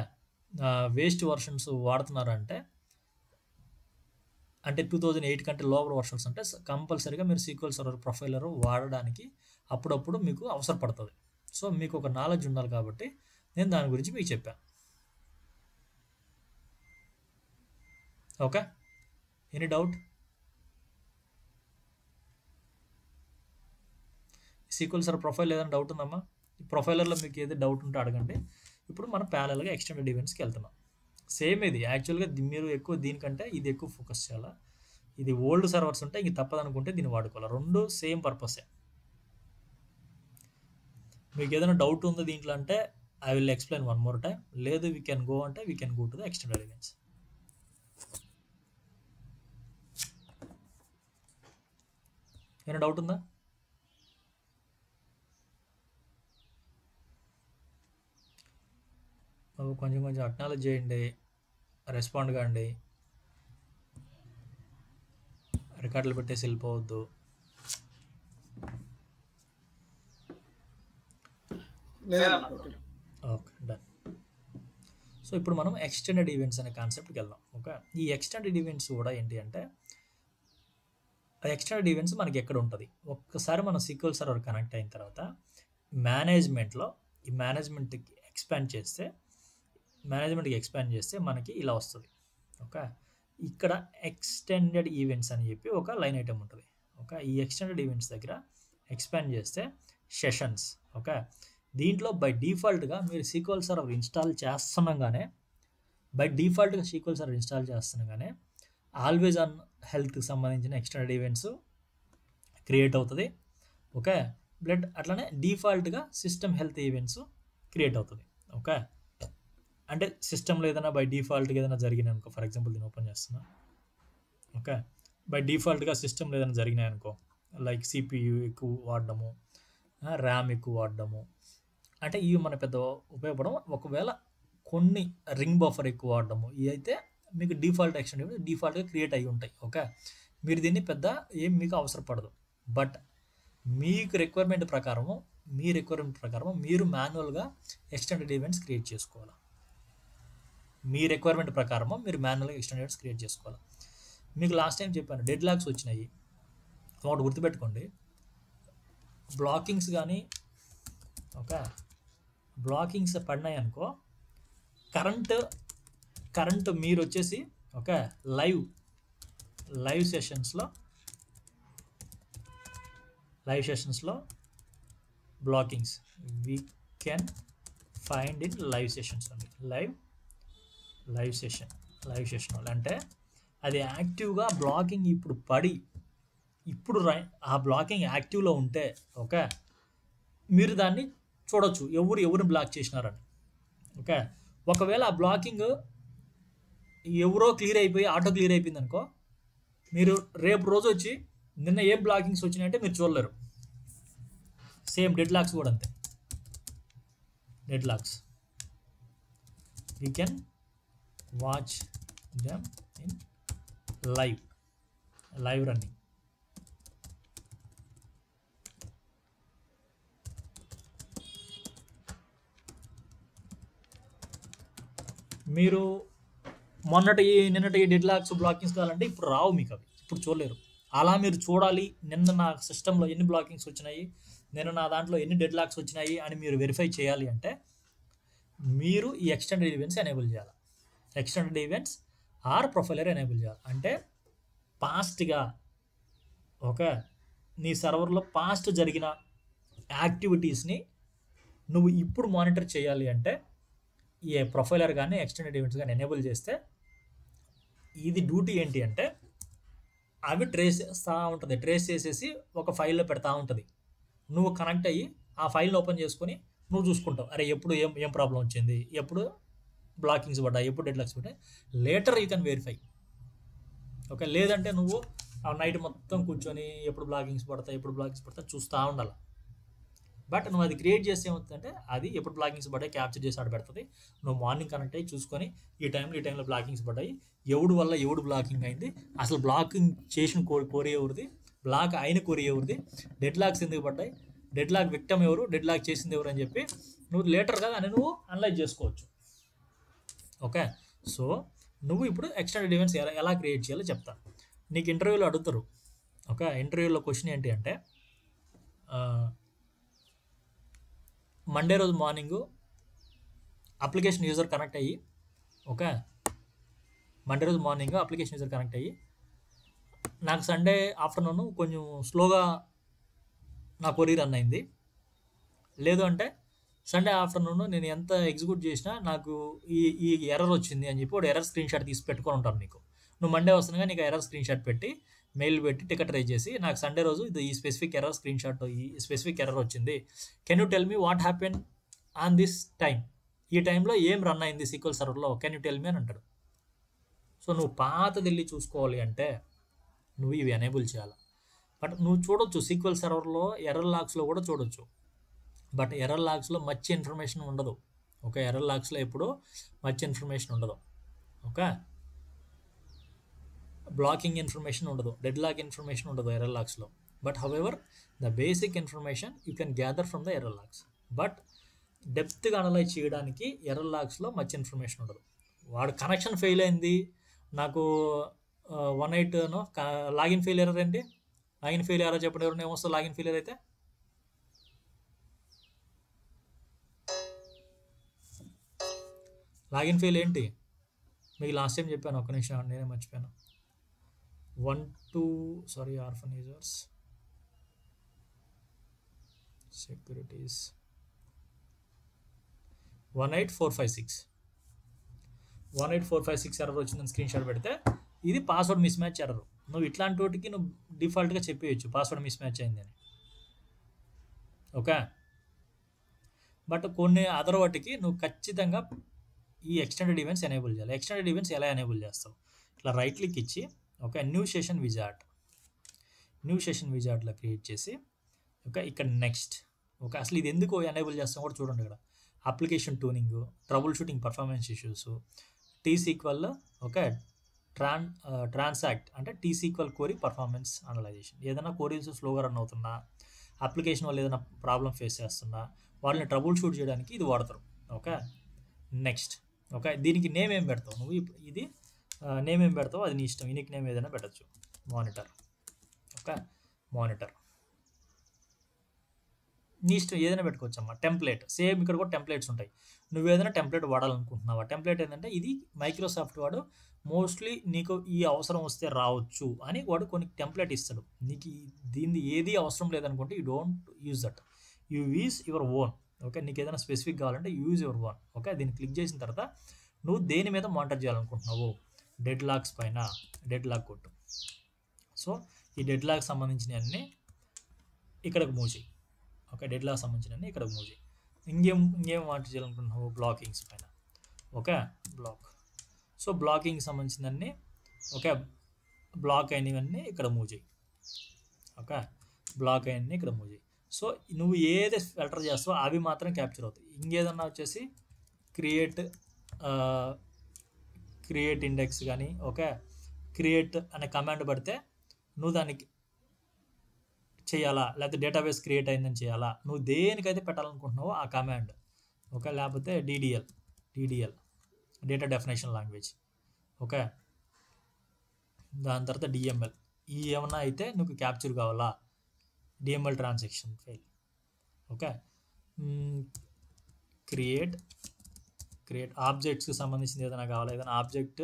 waste versions వాడుతున్నారంటే, అంటే 2008 కంటే లోవర్ వర్షన్స్ అంటే కంపల్సరీగా మీరు SQL సర్వర్ ప్రొఫైలర్ వాడడానికి అప్పుడప్పుడు మీకు అవసరపడుతుంది. సో మీకు ఒక నాలెడ్జ్ ఉండాలి కాబట్టి నేను దాని గురించి మీకు చెప్పాను. Okay, any doubt? SQL server profile ఏదైనా డౌట్ ఉందమ్మా? ఈ ప్రొఫైలర్లో మీకు ఏది డౌట్ ఉంటే అడగండి. ఇప్పుడు మనం ప్యారలల్గా ఎక్స్టెండెడ్ ఈవెంట్స్కి వెళ్తున్నాం. సేమ్ ఇది యాక్చువల్గా మీరు ఎక్కువ దీనికంటే ఇది ఎక్కువ ఫోకస్ చేయాలా. ఇది ఓల్డ్ సర్వర్స్ ఉంటే ఇంక తప్పదనుకుంటే దీన్ని వాడుకోవాలి, రెండు సేమ్ పర్పసే. మీకు ఏదైనా డౌట్ ఉందో దీంట్లో అంటే I will explain one more time, లేదు వీ కెన్ గో అంటే we can go to the extended events. ఏమైనా డౌట్ ఉందా? కొంచెం కొంచెం అక్నాలెడ్జ్ చేయండి, రెస్పాండ్ కాండి, రికార్డులు పెట్టేసి వెళ్ళిపోవద్దు. Okay, done. సో ఇప్పుడు మనం ఎక్స్టెండెడ్ ఈవెంట్స్ అనే కాన్సెప్ట్కి వెళ్దాం. ఓకే, ఈ ఎక్స్టెండెడ్ ఈవెంట్స్ కూడా ఏంటి అంటే, ఎక్స్టెండెడ్ ఈవెంట్స్ మనకి ఎక్కడ ఉంటుంది, ఒక్కసారి మనం SQL సర్వర్ కనెక్ట్ అయిన తర్వాత మేనేజ్మెంట్లో ఈ మేనేజ్మెంట్కి ఎక్స్పాండ్ చేస్తే మనకి ఇలా వస్తుంది. ఓకే, ఇక్కడ ఎక్స్టెండెడ్ ఈవెంట్స్ అని చెప్పి ఒక లైన్ ఐటమ్ ఉంటుంది. ఓకే, ఈ ఎక్స్టెండెడ్ ఈవెంట్స్ దగ్గర ఎక్స్పాండ్ చేస్తే సెషన్స్. ఓకే, దీంట్లో బై డిఫాల్ట్గా మీరు SQL సర్వర్ ఇన్స్టాల్ చేస్తుండగానే ఆల్వేజ్ ఆన్ హెల్త్కి సంబంధించిన ఎక్స్టెండెడ్ ఈవెంట్స్ క్రియేట్ అవుతుంది. ఓకే, అట్లనే డిఫాల్ట్గా సిస్టమ్ హెల్త్ ఈవెంట్స్ క్రియేట్ అవుతుంది. ఓకే, అంటే సిస్టంలో ఏదైనా బై డిఫాల్ట్గా ఏదైనా జరిగినాయి అనుకో, ఫర్ ఎగ్జాంపుల్ దీన్ని ఓపెన్ చేస్తున్నా. ఓకే, బై డిఫాల్ట్గా సిస్టంలో ఏదైనా జరిగినాయి అనుకో, లైక్ CPU ఎక్కువ వాడడము, ర్యామ్ ఎక్కువ వాడడము, అంటే ఇవి మన పెద్ద ఉపయోగపడము. ఒకవేళ కొన్ని రింగ్ బఫర్ ఎక్కువ వాడడము, ఇవి అయితే మీకు డిఫాల్ట్గా క్రియేట్ అయ్యి ఉంటాయి. ఓకే, మీరు దీన్ని పెద్ద ఏం మీకు అవసరపడదు. బట్ మీకు రిక్వైర్మెంట్ ప్రకారము మీరు మాన్యువల్గా ఎక్స్టెండెడ్ ఈవెంట్స్ క్రియేట్ చేసుకోవాలి. మీకు లాస్ట్ టైం చెప్పాను డెడ్ లాక్స్ వచ్చినాయి, ఒకటి గుర్తుపెట్టుకోండి. బ్లాకింగ్స్ కానీ, ఓకే, బ్లాకింగ్స్ పడినాయి అనుకో, కరెంట్ మీరు వచ్చేసి ఓకే లైవ్ సెషన్స్లో blockings we can find in live sessions అండి. లైవ్ సెషన్ అంటే అది యాక్టివ్గా బ్లాకింగ్ ఇప్పుడు ఆ బ్లాకింగ్ యాక్టివ్లో ఉంటే ఓకే, మీరు దాన్ని చూడొచ్చు ఎవరిని బ్లాక్ చేసినారని. ఓకే, ఒకవేళ ఆ బ్లాకింగ్ ఎవరో క్లియర్ అయిపోయి ఆటో క్లియర్ అయిపోయింది అనుకో, మీరు రేపు రోజు వచ్చి నిన్న ఏం బ్లాకింగ్స్ వచ్చినాయంటే మీరు చూడలేరు. సేమ్ డెడ్ లాక్స్ కూడా అంతే. Dead lakhs we can watch them in live running. మీరు నిన్నటి డెడ్ లాక్స్ బ్లాకింగ్స్ కావాలంటే ఇప్పుడు రావు, మీకు అవి ఇప్పుడు చూడలేరు. అలా మీరు చూడాలి, నిన్న నా సిస్టంలో ఎన్ని బ్లాకింగ్స్ వచ్చినాయి, నిన్న నా దాంట్లో ఎన్ని డెడ్ లాక్స్ వచ్చినాయి అని మీరు వెరిఫై చేయాలి అంటే మీరు ఈ ఎక్స్టెండెడ్ ఈవెంట్స్ ఎనేబుల్ చేయాలి. Extended events or profiler enable చేయాలి. అంటే పాస్ట్గా నీ సర్వర్లో పాస్ట్ జరిగిన యాక్టివిటీస్ని నువ్వు ఇప్పుడు మానిటర్ చేయాలి అంటే ఈ ప్రొఫైలర్ కానీ ఎక్స్టెండెడ్ ఈవెంట్స్ కానీ ఎనేబుల్ చేస్తే ఇది డ్యూటీ ఏంటి అంటే అవి ట్రేస్ చేస్తూ ఉంటుంది. ట్రేస్ చేసేసి ఒక ఫైల్లో పెడతా ఉంటుంది. నువ్వు కనెక్ట్ అయ్యి ఆ ఫైల్ని ఓపెన్ చేసుకొని నువ్వు చూసుకుంటావు, అరే ఎప్పుడు ఏం ప్రాబ్లం వచ్చింది, ఎప్పుడు బ్లాకింగ్స్ పడ్డాయి, ఎప్పుడు డెడ్ లాక్స్ పడ్డాయి. Later you can verify. లేదంటే నువ్వు ఆ నైట్ మొత్తం కూర్చొని ఎప్పుడు బ్లాకింగ్స్ పడతాయి చూస్తూ ఉండాలి. బట్ నువ్వు అది క్రియేట్ చేస్తే ఏమవుతుందంటే అది ఎప్పుడు బ్లాకింగ్స్ పడ్డాయి క్యాప్చర్ చేసి ఆడ పెడుతుంది. నువ్వు మార్నింగ్ కనెక్ట్ అయ్యి చూసుకొని ఈ టైంలో బ్లాకింగ్స్ పడ్డాయి, ఎవడు బ్లాకింగ్ అయింది, అసలు బ్లాకింగ్ చేసిన కోరి ఎవరిది, బ్లాక్ అయిన కోరి ఎవరిది, డెడ్ లాక్స్ ఎందుకు పడ్డాయి, డెడ్ లాక్ విక్టమ్ ఎవరు, డెడ్ లాక్ చేసింది ఎవరు అని చెప్పి నువ్వు లేటర్గా అని నువ్వు అనలైజ్ చేసుకోవచ్చు. సో నువ్వు ఇప్పుడు ఎక్స్టెండెడ్ ఈవెంట్స్ ఎలా క్రియేట్ చేయాలో చెప్తా. నీకు ఇంటర్వ్యూలో అడుగుతారు. ఇంటర్వ్యూలో క్వశ్చన్ ఏంటి అంటే మండే రోజు మార్నింగు అప్లికేషన్ యూజర్ కనెక్ట్ అయ్యి నాకు సండే ఆఫ్టర్నూన్ కొంచెం స్లోగా నా కొరీ రన్ అయింది, లేదు అంటే సండే ఆఫ్టర్నూన్ నేను ఎంత ఎగ్జిక్యూట్ చేసినా నాకు ఈ ఎర్రర్ వచ్చింది అని చెప్పి ఒక ఎర్రర్ స్క్రీన్ షాట్ తీసి పెట్టుకొని ఉంటాను. నువ్వు మండే వస్తుండగా నీకు ఎర్రర్ స్క్రీన్ షాట్ పెట్టి మెయిల్ పెట్టి టికెట్ రైజ్ చేసి నాకు సండే రోజు ఇది ఈ స్పెసిఫిక్ ఎర్రర్ స్క్రీన్ షాట్ ఈ స్పెసిఫిక్ ఎర్రర్ వచ్చింది, can you tell me what happen on this time, ఈ టైంలో ఏం రన్ అయింది సీక్వెల్ సర్వర్లో, కెన్ యూ టెల్ మీ అని అంటాడు. సో నువ్వు పాతది వెళ్ళి చూసుకోవాలి అంటే నువ్వు ఇవి ఎనేబుల్ చేయాలి. బట్ నువ్వు చూడొచ్చు సీక్వెల్ సర్వర్లో ఎర్రర్ లాగ్స్లో కూడా చూడొచ్చు, బట్ ఎర్రర్ లాగ్స్లో మచ్ ఇన్ఫర్మేషన్ ఉండదు. ఎర్రర్ లాగ్స్లో ఎప్పుడూ మచ్ ఇన్ఫర్మేషన్ ఉండదు. బ్లాకింగ్ ఇన్ఫర్మేషన్ ఉండదు, డెడ్ లాక్ ఇన్ఫర్మేషన్ ఉండదు ఎర్రర్ లాగ్స్లో. But however the basic information you can gather from the error logs. But డెప్త్గా అనలైజ్ చేయడానికి ఎర్రర్ లాగ్స్లో మచ్ ఇన్ఫర్మేషన్ ఉండదు. వాడు కనెక్షన్ ఫెయిల్ అయింది, నాకు 18 లాగిన్ ఫెయిల్ ఎర్రర్ ఏంటి, లాగిన్ ఫెయిల్ ఎర్రర్ చెప్పండి ఎవరైనా ఏమొస్తుంది లాగిన్ ఫెయిలియర్ అయితే. లాగిన్ ఫెయిల్ ఏంటి మీకు లాస్ట్ టైం చెప్పాను, ఒక్క నిమిషం నేనే మర్చిపోయాను. 12 ఆర్ఫన్ యూజర్స్ సెక్యూరిటీస్ 18456 ఎర్రర్ వచ్చిందని స్క్రీన్ షాట్ పెడితే ఇది పాస్వర్డ్ మిస్ మ్యాచ్ ఎర్రర్. నువ్వు ఇట్లాంటి వాటికి నువ్వు డిఫాల్ట్గా చెప్పేయచ్చు పాస్వర్డ్ మిస్ మ్యాచ్ అయిందని. బట్ కొన్ని అదర్ వాటికి నువ్వు ఖచ్చితంగా ఈ ఎక్స్టెండెడ్ ఈవెంట్స్ ఎనేబుల్ చేయాలి. ఎక్స్టెండెడ్ ఈవెంట్స్ ఎలా ఎనేబుల్ చేస్తావు, ఇట్లా రైట్ క్లిక్ ఇచ్చి న్యూ సెషన్ విజార్డ్లో క్రియేట్ చేసి ఇక్కడ నెక్స్ట్. అసలు ఇది ఎందుకు ఎనేబుల్ చేస్తాం కూడా చూడండి. ఇక్కడ application tuning, troubleshooting performance issues, TSQL transact అంటే టీసీక్వల్ కోరీ పర్ఫార్మెన్స్ అనలైజేషన్. ఏదైనా కోరీస్ స్లోగా రన్ అవుతున్నా, అప్లికేషన్ వాళ్ళు ఏదైనా ప్రాబ్లం ఫేస్ చేస్తున్నా వాళ్ళని ట్రబుల్ షూట్ చేయడానికి ఇది వాడతారు. నెక్స్ట్ దీనికి నేమ్ ఏం పెడతావు నువ్వు, ఇది నేమ్ ఏం పెడతావు అది నీ ఇష్టం. యూనిక్ నేమ్ ఏదైనా పెట్టచ్చు. మానిటర్ నీ ఇష్టం ఏదైనా పెట్టుకోవచ్చు అమ్మా. టెంప్లెట్ సేమ్ ఇక్కడ కూడా టెంప్లెట్స్ ఉంటాయి. నువ్వు ఏదైనా టెంప్లెట్ వాడాలనుకుంటున్నావా, టెంప్లెట్ ఏంటంటే ఇది మైక్రోసాఫ్ట్ వాడు మోస్ట్లీ నీకు ఈ అవసరం వస్తే రావచ్చు అని వాడు కొన్ని టెంప్లెట్ ఇస్తాడు. నీకు దీన్ని ఏది అవసరం లేదనుకుంటే you don't use that, you use your own. నీకు ఏదైనా స్పెసిఫిక్ కావాలంటే యూజ్ యువర్ ఓన్. దీన్ని క్లిక్ చేసిన తర్వాత నువ్వు దేని మీద మానిటర్ చేయాలనుకుంటున్నావు, డెడ్ లాక్స్ పైన డెడ్ లాక్ కొట్టు. సో ఈ డెడ్ లాక్ సంబంధించినవన్నీ ఇక్కడికి మూవ్ చేయి. డెడ్ లాక్ సంబంధించినవన్నీ ఇక్కడికి మూవ్ చేయి. ఇంకేం మానిటర్ చేయాలనుకుంటున్నావు, బ్లాకింగ్స్ పైన. Okay, block. సో బ్లాకింగ్ సంబంధించిందన్నీ ఓకే, బ్లాక్ అయినవన్నీ ఇక్కడ మూవ్ చేయి. ఓకే, బ్లాక్ అయినవి ఇక్కడ మూవ్ చేయి. సో నువ్వు ఏది ఫిల్టర్ చేస్తావో అవి మాత్రం క్యాప్చర్ అవుతాయి. ఇంకేదన్నా వచ్చేసి క్రియేట్ క్రియేట్ ఇండెక్స్ కానీ ఓకే, క్రియేట్ అనే కమాండ్ పడితే నువ్వు దానికి చేయాలా, లేకపోతే డేటాబేస్ క్రియేట్ అయిందని చేయాలా, నువ్వు దేనికైతే పెట్టాలనుకుంటున్నావో ఆ కమాండ్. ఓకే, లేకపోతే DDL data definition language. Okay, దాని తర్వాత డిఎంఎల్. ఈ ఏమన్నా అయితే నువ్వు క్యాప్చర్ కావాలా, DML transaction file. Okay, create ఆబ్జెక్ట్స్కి సంబంధించింది ఏదైనా కావాలా, ఏదైనా ఆబ్జెక్ట్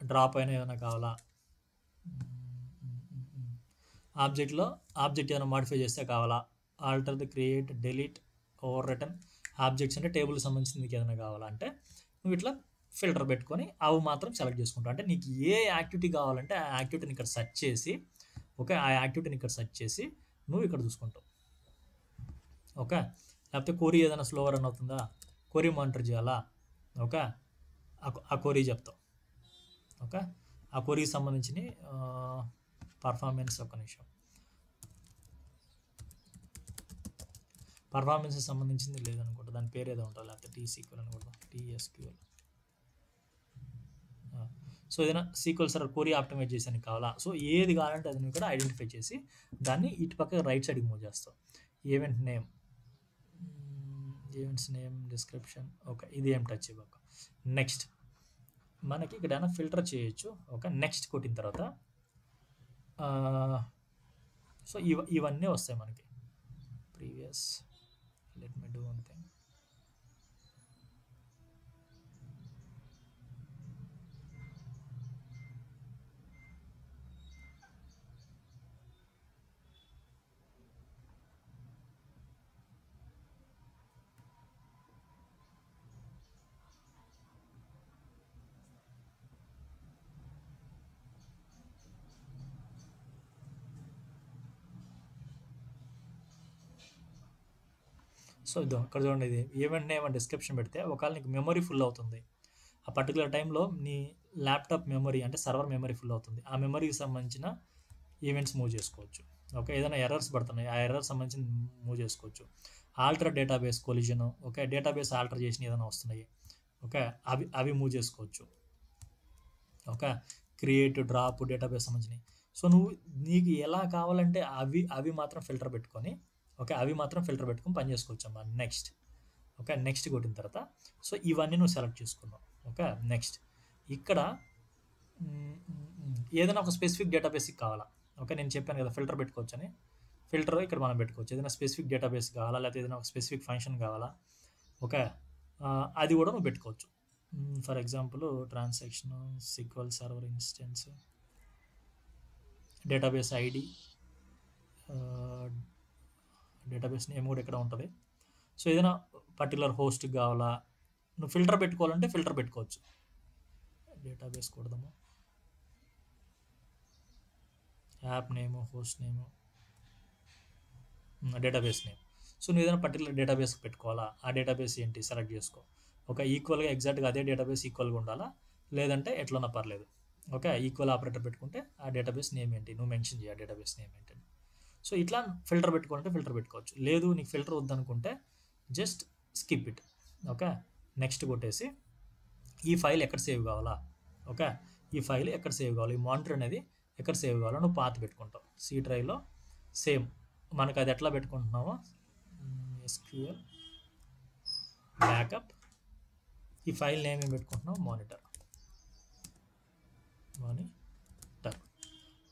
డ్రాప్ అయినా ఏదైనా కావాలా, ఆబ్జెక్ట్ ఏదైనా మాడిఫై చేస్తే కావాలా, alter the create delete over return objects అంటే టేబుల్కి సంబంధించింది ఏదైనా కావాలా అంటే నువ్వు ఇట్లా ఫిల్టర్ పెట్టుకొని అవి మాత్రం సెలెక్ట్ చేసుకుంటావు. అంటే నీకు ఏ యాక్టివిటీ కావాలంటే ఆ యాక్టివిటీని ఇక్కడ సెర్చ్ చేసి ఓకే, ఆ యాక్టివిటీని ఇక్కడ సెర్చ్ చేసి నువ్వు ఇక్కడ చూసుకుంటావు. ఓకే, లేకపోతే క్వరీ ఏదైనా స్లో రన్ అవుతుందా, క్వరీ మానిటర్ చేయాలా, ఓకే, ఆ క్వరీ చెప్తావు. ఓకే, ఆ క్వరీకి సంబంధించిన పర్ఫార్మెన్స్ ఒక నిమిషం, పర్ఫార్మెన్స్కి సంబంధించింది లేదనుకుంటా, దాని పేరు ఏదో ఉంటుంది, లేకపోతే టీసీక్వెల్ అనుకుంటా, టీఎస్క్యూఎల్. సో ఏదైనా సీక్వెల్ సర్వర్ క్వరీ ఆప్టిమైజ్ చేసానికి కావాలా. సో ఏది కావాలంటే అది నువ్వు ఇక్కడ ఐడెంటిఫై చేసి దాన్ని ఇటు పక్క రైట్ సైడ్కి మూవ్ చేస్తావు. ఈవెంట్స్ నేమ్ డిస్క్రిప్షన్ ఓకే, ఇది ఏం టచ్ ఇవ్వక. నెక్స్ట్ మనకి ఇక్కడ ఏమైనా ఫిల్టర్ చేయొచ్చు. ఓకే, నెక్స్ట్ కొట్టిన తర్వాత సో ఇవన్నీ వస్తాయి మనకి. Previous let me do one thing. So ఇదో ఇక్కడ చూడండి, ఇది ఈవెంట్ నేమ్ అని డిస్క్రిప్షన్ పెడితే ఒకవేళ నీకు మెమరీ ఫుల్ అవుతుంది, ఆ పర్టికులర్ టైంలో నీ ల్యాప్టాప్ మెమరీ అంటే సర్వర్ మెమరీ ఫుల్ అవుతుంది, ఆ మెమరీకి సంబంధించిన ఈవెంట్స్ మూవ్ చేసుకోవచ్చు. ఓకే, ఏదైనా ఎర్రర్స్ పడుతున్నాయి, ఆ ఎర్రర్ సంబంధించిన మూవ్ చేసుకోవచ్చు. Alter database collision okay, database alter చేసిన ఏదైనా వస్తున్నాయి ఓకే, అవి మూవ్ చేసుకోవచ్చు. ఓకే, క్రియేట్ డ్రాప్ డేటాబేస్ సంబంధించినవి. సో నువ్వు నీకు ఎలా కావాలంటే అవి మాత్రం ఫిల్టర్ పెట్టుకొని ఓకే, అవి మాత్రం ఫిల్టర్ పెట్టుకొని పని చేసుకోవచ్చు అమ్మా. నెక్స్ట్ ఓకే, నెక్స్ట్ కొట్టిన తర్వాత సో ఇవన్నీ నువ్వు సెలెక్ట్ చేసుకున్నావు. ఓకే, నెక్స్ట్ ఇక్కడ ఏదైనా ఒక స్పెసిఫిక్ డేటాబేస్కి కావాలా. ఓకే, నేను చెప్పాను కదా ఫిల్టర్ పెట్టుకోవచ్చు అని. ఫిల్టర్ ఇక్కడ మనం పెట్టుకోవచ్చు. ఏదైనా స్పెసిఫిక్ డేటాబేస్ కావాలా, లేకపోతే ఏదైనా ఒక స్పెసిఫిక్ ఫంక్షన్ కావాలా. ఓకే, అది కూడా నువ్వు పెట్టుకోవచ్చు. For example transaction sequel server instance database ID database name కూడా ఇక్కడ ఉంటుంది. సో ఏదైనా పర్టికులర్ హోస్ట్కి కావాలా, నువ్వు ఫిల్టర్ పెట్టుకోవాలంటే ఫిల్టర్ పెట్టుకోవచ్చు. డేటాబేస్ కొడదాము, యాప్ నేము, హోస్ట్ నేము, డేటాబేస్ నేమ్. సో నువ్వు ఏదైనా పర్టికులర్ డేటాబేస్ పెట్టుకోవాలా, ఆ డేటాబేస్ ఏంటి సెలెక్ట్ చేసుకో. ఓకే, ఈక్వల్గా ఎగ్జాక్ట్గా అదే డేటాబేస్ ఈక్వల్గా ఉండాలా, లేదంటే ఎట్లన్నా పర్లేదు. ఓకే, ఈక్వల్ ఆపరేటర్ పెట్టుకుంటే ఆ డేటాబేస్ నేమ్ ఏంటి నువ్వు మెన్షన్ చేయాలి, డేటాబేస్ నేమ్ ఏంటని. సో ఇట్లా ఫిల్టర్ పెట్టుకోవాలంటే ఫిల్టర్ పెట్టుకోవచ్చు. లేదు నీకు ఫిల్టర్ వద్దనుకుంటే just skip it. Okay, next కొట్టేసి ఈ ఫైల్ ఎక్కడ సేవ్ కావాలా. ఓకే, ఈ ఫైల్ ఎక్కడ సేవ్ కావాలి, ఈ మానిటర్ అనేది ఎక్కడ సేవ్ కావాలో నువ్వు పాత్ పెట్టుకుంటావు. సి డ్రైవ్లో సేమ్ మనకు అది ఎట్లా పెట్టుకుంటున్నామో ఎస్క్యూఎల్ బ్యాకప్, ఈ ఫైల్ నేమ్ ఏం పెట్టుకుంటున్నావు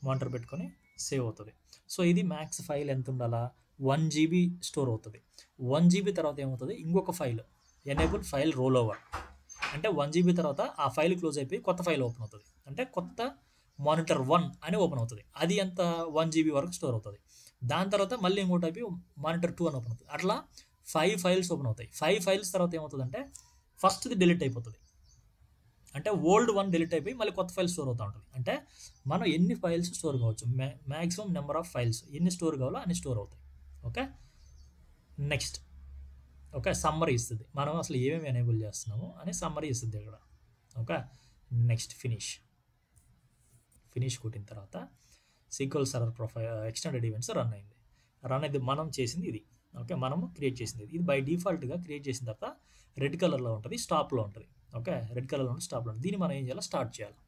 మానిటర్ పెట్టుకొని సేవ్ అవుతుంది. సో ఇది మ్యాక్స్ ఫైల్ ఎంత ఉండాలా, 1 GB స్టోర్ అవుతుంది. 1 GB తర్వాత ఏమవుతుంది, ఇంకొక file enable file role over అంటే 1 GB తర్వాత ఆ ఫైల్ క్లోజ్ అయిపోయి కొత్త ఫైల్ ఓపెన్ అవుతుంది. అంటే కొత్త మానిటర్ 1 అని ఓపెన్ అవుతుంది. అది ఎంత 1 GB వరకు స్టోర్ అవుతుంది. దాని తర్వాత మళ్ళీ ఇంకోటి అయిపోయి మానిటర్ 2 అని ఓపెన్ అవుతుంది. అట్లా 5 ఫైల్స్ ఓపెన్ అవుతాయి. 5 ఫైల్స్ తర్వాత ఏమవుతుందంటే ఫస్ట్ది డిలీట్ అయిపోతుంది. అంటే ఓల్డ్ 1 డిలీట్ అయిపోయి మళ్ళీ కొత్త ఫైల్ స్టోర్ అవుతూ ఉంటుంది. అంటే మనం ఎన్ని ఫైల్స్ స్టోర్ కావచ్చు, మ్యాక్సిమం నెంబర్ ఆఫ్ ఫైల్స్ ఎన్ని స్టోర్ కావాలో అన్ని స్టోర్ అవుతాయి. ఓకే, నెక్స్ట్ ఓకే, సమ్మరీ ఇస్తుంది, మనం అసలు ఏమేమి ఎనేబుల్ చేస్తున్నాము అని సమ్మరీ ఇస్తుంది ఇక్కడ. ఓకే, నెక్స్ట్ ఫినిష్ కొట్టిన తర్వాత sequel server profile extended events run అయింది. రన్ అయితే మనం చేసింది ఇది. ఓకే, మనము క్రియేట్ చేసింది ఇది. బై డిఫాల్ట్గా క్రియేట్ చేసిన తర్వాత రెడ్ కలర్లో ఉంటుంది, స్టాప్లో ఉంటుంది. ఓకే, రెడ్ కలర్లో ఉంటుంది, స్టాప్లో ఉంటుంది. దీన్ని మనం ఏం చేయాలి, స్టార్ట్ చేయాలి.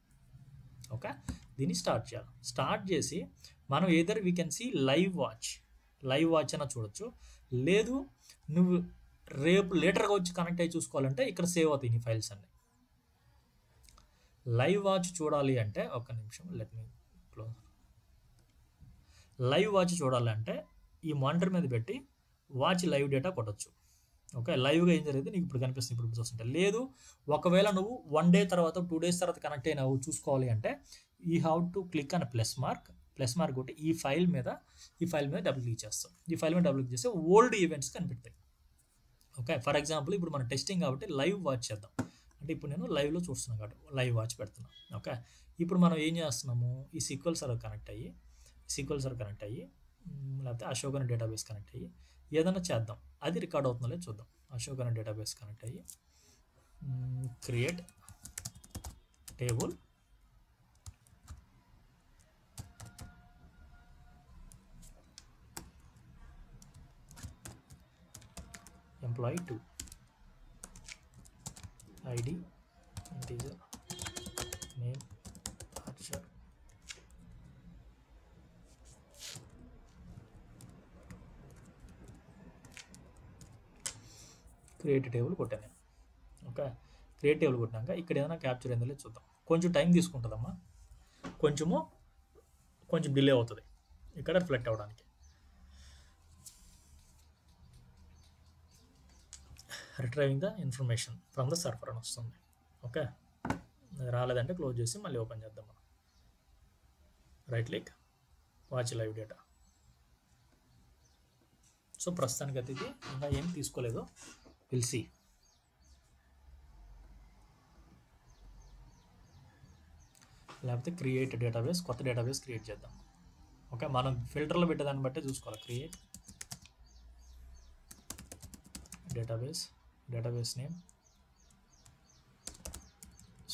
ఓకే, దీన్ని స్టార్ట్ చేయాలి. స్టార్ట్ చేసి మనం either we can see live watch అయినా చూడొచ్చు. లేదు నువ్వు రేపు లేటర్గా వచ్చి కనెక్ట్ అయ్యి చూసుకోవాలంటే ఇక్కడ సేవ్ అవుతాయి నీ ఫైల్స్ అన్ని. లైవ్ వాచ్ చూడాలి అంటే ఒక నిమిషం, let me close. Live watch చూడాలంటే ఈ మానిటర్ మీద పెట్టి వాచ్ లైవ్ డేటా కొట్టచ్చు. ఓకే, లైవ్గా ఏం జరిగింది నీకు ఇప్పుడు కనిపిస్తుంది, ఇప్పుడు చూస్తుంటే. లేదు ఒకవేళ నువ్వు 1 డే తర్వాత 2 days తర్వాత కనెక్ట్ అయినావు చూసుకోవాలి అంటే you have to click on plus mark కొట్టి ఈ ఫైల్ మీద డబుల్ క్లిక్ చేస్తాం. ఈ ఫైల్ మీద డబుల్ క్లిక్ చేస్తే ఓల్డ్ ఈవెంట్స్ కనిపెడతాయి. ఓకే, ఫర్ ఎగ్జాంపుల్ ఇప్పుడు మనం టెస్టింగ్ కాబట్టి లైవ్ వాచ్ చేద్దాం. అంటే ఇప్పుడు నేను లైవ్లో చూస్తున్నాను కాబట్టి లైవ్ వాచ్ పెడుతున్నాను. ఓకే, ఇప్పుడు మనం ఏం చేస్తున్నాము, ఈ సీక్వెల్ సర్వర్ కనెక్ట్ అయ్యి లేకపోతే అశోక్ అనే డేటాబేస్ కనెక్ట్ అయ్యి ఏదైనా చేద్దాం. అది రికార్డ్ అవుతుందో లేదో చూద్దాం. అశోక్ అనే డేటాబేస్ కనెక్ట్ అయ్యి create table employee 2 ID integer name Archer create table కొట్టాను. ఓకే, క్రియేట్ టేబుల్ కొట్టినాక ఇక్కడ ఏదైనా క్యాప్చర్ అయిందో లేదో చూద్దాం. కొంచెం టైం తీసుకుంటుందమ్మా, కొంచెం డిలే అవుతుంది ఇక్కడ రిఫ్లెక్ట్ అవ్వడానికి. Retrieving the information from the server అని వస్తుంది. ఓకే, రాలేదంటే క్లోజ్ చేసి మళ్ళీ ఓపెన్ చేద్దాం. మనం right click watch live data. So ప్రస్తుతానికి అయితే ఇది ఇంకా ఏం తీసుకోలేదు, విల్ సీ. లేకపోతే క్రియేట్ డేటాబేస్, కొత్త డేటాబేస్ క్రియేట్ చేద్దాం. ఓకే, మనం ఫిల్టర్లో పెట్టేదాన్ని బట్టే చూసుకోవాలి. Create database name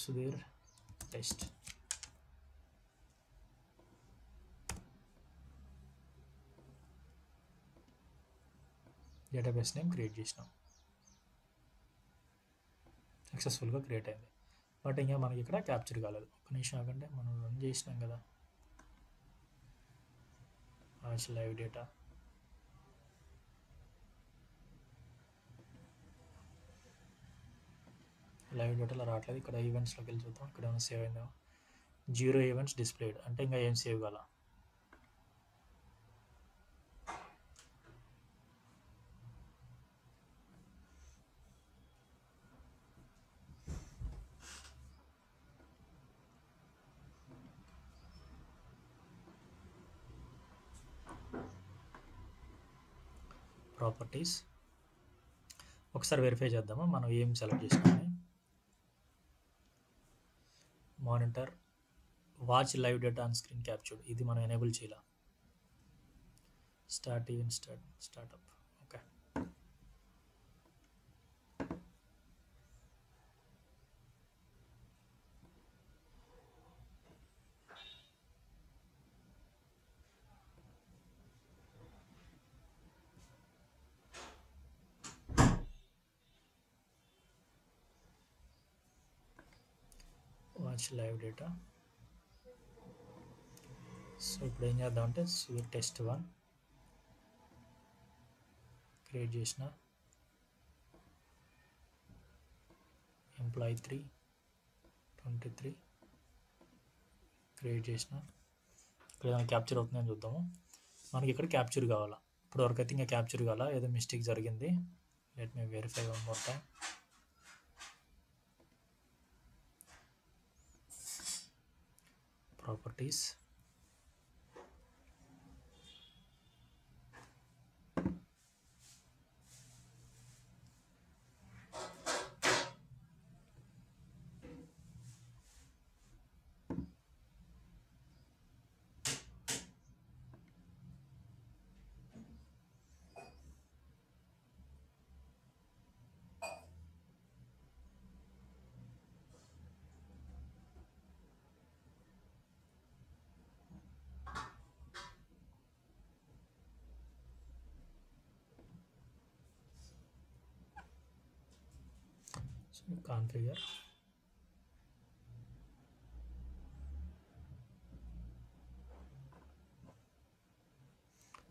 Sudheer test. Database name create చేసినాం, సక్సెస్ఫుల్గా క్రియేట్ అయింది. బట్ ఇంకా మనకి ఇక్కడ క్యాప్చర్ కాలేదు. ఒక నిమిషం ఆగండి, మనం రన్ చేసినాం కదా వాచ్ లైవ్ డేటా. లైవ్ డేటాలో రావట్లేదు. ఇక్కడ ఈవెంట్స్లోకి వెళ్ళి చూద్దాం, ఇక్కడ ఏమైనా సేవ్ అయిందా. 0 ఈవెంట్స్ డిస్ప్లేడ్, అంటే ఇంకా ఏం సేవ్ కాల. ప్రాపర్టీస్ ఒకసారి వెరిఫై చేద్దామా మనం ఏం సెలెక్ట్ చేసినామని. Monitor watch live data on screen captured, ఇది మనం ఎనేబుల్ చేయాలి. Start event startup. Okay, watch live data. So ఇప్పుడు ఏం చేద్దామంటే టెస్ట్ 1 క్రియేట్ చేసిన, ఎంప్లాయీ 3 23 క్రియేట్ చేసిన. ఇక్కడ ఏదైనా క్యాప్చర్ అవుతుందని చూద్దాము. మనకి ఇక్కడ క్యాప్చర్ కావాలా, ఇప్పుడు వరకు అయితే ఇంకా క్యాప్చర్ కావాలా, ఏదో మిస్టేక్ జరిగింది. Let me verify one more time. Properties configure,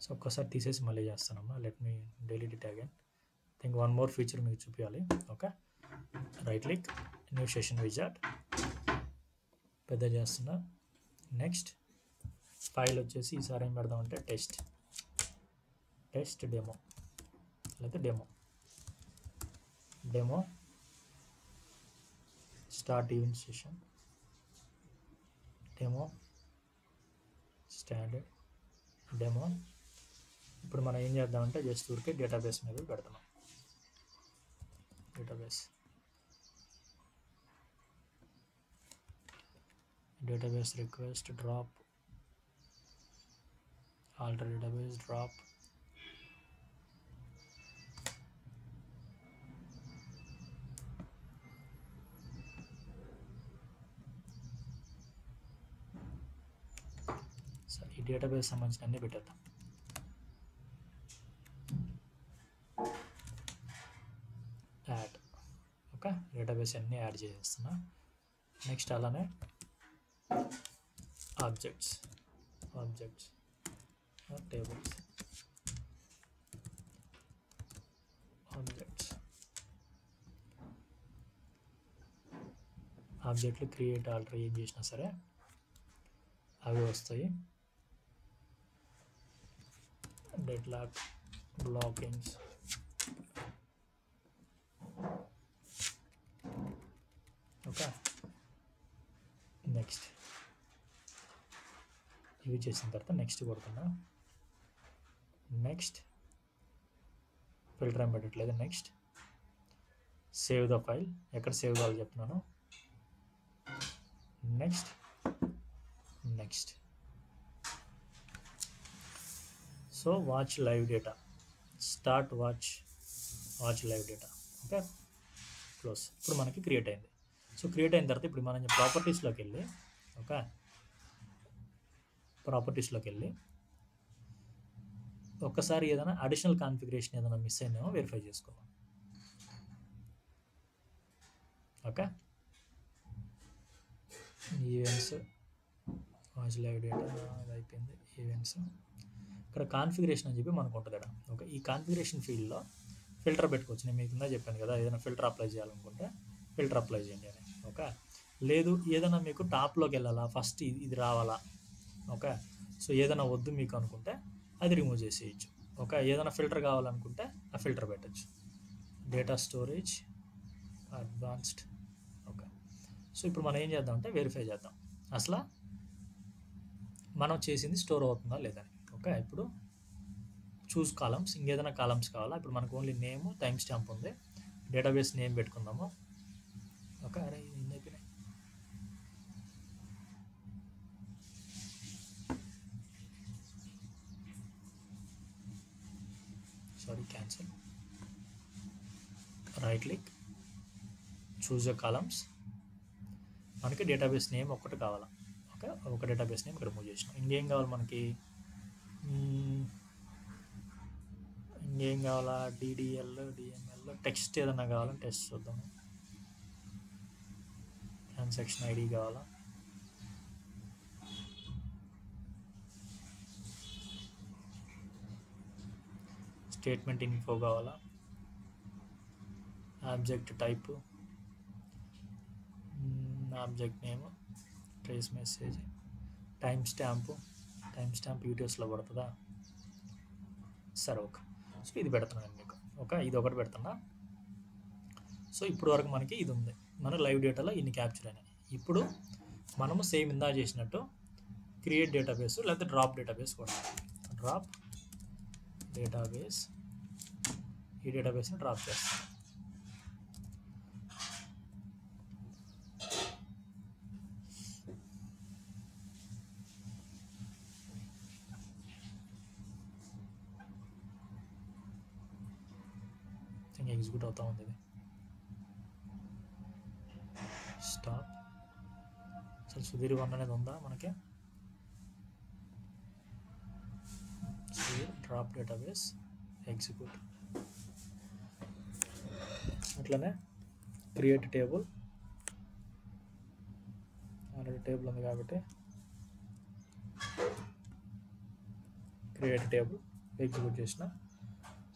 so ఒక్కసారి తీసేసి మళ్ళీ చేస్తానమ్మా. Let me delete it again. Think one more feature మీకు చూపించాలి. Okay, right click, new session wizard, పెద్ద చేస్తున్నా. నెక్స్ట్ ఫైల్ వచ్చేసి ఈసారి ఏం పెడదామంటే టెస్ట్ డెమో, లేకపోతే demo start event session, demo standard demo. ఇప్పుడు మనం ఏం చేద్దామంటే జస్ట్ ఊరికే డేటాబేస్ మీద పెడతాం. Database request drop, alter database drop, సరే ఈ డేటాబేస్ సంబంధించిన అన్నీ పెట్టేద్దాం. యాడ్, ఓకే, డేటాబేస్ అన్నీ యాడ్ చేసేస్తున్నా. నెక్స్ట్ అలానే ఆబ్జెక్ట్స్ టేబుల్స్, ఆబ్జెక్ట్లు క్రియేట్ ఆల్టర్ ఏం చేసినా సరే అవి వస్తాయి. Deadlock, blockings, okay. నెక్స్ట్ ఇవి చేసిన తర్వాత నెక్స్ట్ కొడుతున్నా. నెక్స్ట్ ఫిల్టర్ ఏం పెట్టట్లేదు. నెక్స్ట్ సేవ్ ద ఫైల్, ఎక్కడ సేవ్ కావాలో చెప్తున్నాను. Next so watch live data, start watch live data, okay, close. ఇప్పుడు మనకి క్రియేట్ అయింది. సో క్రియేట్ అయిన తర్వాత ఇప్పుడు మనం ప్రాపర్టీస్లోకి వెళ్ళి, ఓకే, ఒక్కసారి ఏదైనా అడిషనల్ కాన్ఫిగరేషన్ ఏదైనా మిస్ అయిందేమో వెరిఫై చేసుకోవాలి. Okay, events watch live data అది అయిపోయింది. ఈవెంట్స్ ఇక్కడ కాన్ఫిగరేషన్ అని చెప్పి మనకు ఉంటుంది కదా. ఓకే, ఈ కాన్ఫిగరేషన్ ఫీల్డ్లో ఫిల్టర్ పెట్టుకోవచ్చు. నేను మీకు కింద చెప్పాను కదా, ఏదైనా ఫిల్టర్ అప్లై చేయాలనుకుంటే ఫిల్టర్ అప్లై చేయండి అని. ఓకే, లేదు ఏదైనా మీకు టాప్లోకి వెళ్ళాలా, ఫస్ట్ ఇది రావాలా, ఓకే, సో ఏదైనా వద్దు మీకు అనుకుంటే అది రిమూవ్ చేసేయచ్చు. ఓకే, ఏదైనా ఫిల్టర్ కావాలనుకుంటే ఆ ఫిల్టర్ పెట్టచ్చు. Data storage advanced, okay. So ఇప్పుడు మనం ఏం చేద్దామంటే వెరిఫై చేద్దాం అసలు మనం చేసింది స్టోర్ అవుతుందా లేదని. ఓకే, ఇప్పుడు చూస్ కాలమ్స్, ఇంకేదైనా కాలమ్స్ కావాలా. ఇప్పుడు మనకు ఓన్లీ నేమ్, టైం స్టాంప్ ఉంది. డేటాబేస్ నేమ్ పెట్టుకుందాము. ఓకే, అరే ఇది అయిపోయినాయి. Sorry, cancel. Right click, choose columns. మనకి డేటాబేస్ నేమ్ ఒక్కటి కావాలా. ఓకే, ఒక డేటాబేస్ నేమ్ ఇక్కడ మూవ్ చేసినాం. ఇంకేం కావాలి మనకి, ఇంకేం కావాలా, డిడిఎల్, డిఎంఎల్, టెక్స్ట్ ఏదన్నా కావాలని టెక్స్ట్ చూద్దాము. ట్రాన్సాక్షన్ ఐడి కావాలా, స్టేట్మెంట్ ఇన్ఫో కావాలా, object type, object name, trace message, time stamp యూటీఎస్లో పడుతుందా. సరే, ఓకే. సో ఇది పెడుతున్నాను మీకు. ఓకే, ఇది ఒకటి పెడుతున్నా. సో ఇప్పుడు వరకు మనకి ఇది ఉంది. మన లైవ్ డేటాలో ఇన్ని క్యాప్చర్ అయినాయి. ఇప్పుడు మనము సేమ్ ఇందా చేసినట్టు క్రియేట్ డేటాబేస్ లేకపోతే డ్రాప్ డేటాబేస్ కూడా. డ్రాప్ డేటాబేస్, ఈ డేటాబేస్ని డ్రాప్ చేస్తాం. ఎగ్జిక్యూట్ అవుతా ఉంది ఇది. స్టాప్. అసలు సుధీర్ 1 అనేది ఉందా మనకి. Sudheer drop database execute. అట్లనే క్రియేట్ టేబుల్, ఆల్రెడీ టేబుల్ ఉంది కాబట్టి క్రియేట్ టేబుల్ ఎగ్జిక్యూట్ చేసిన.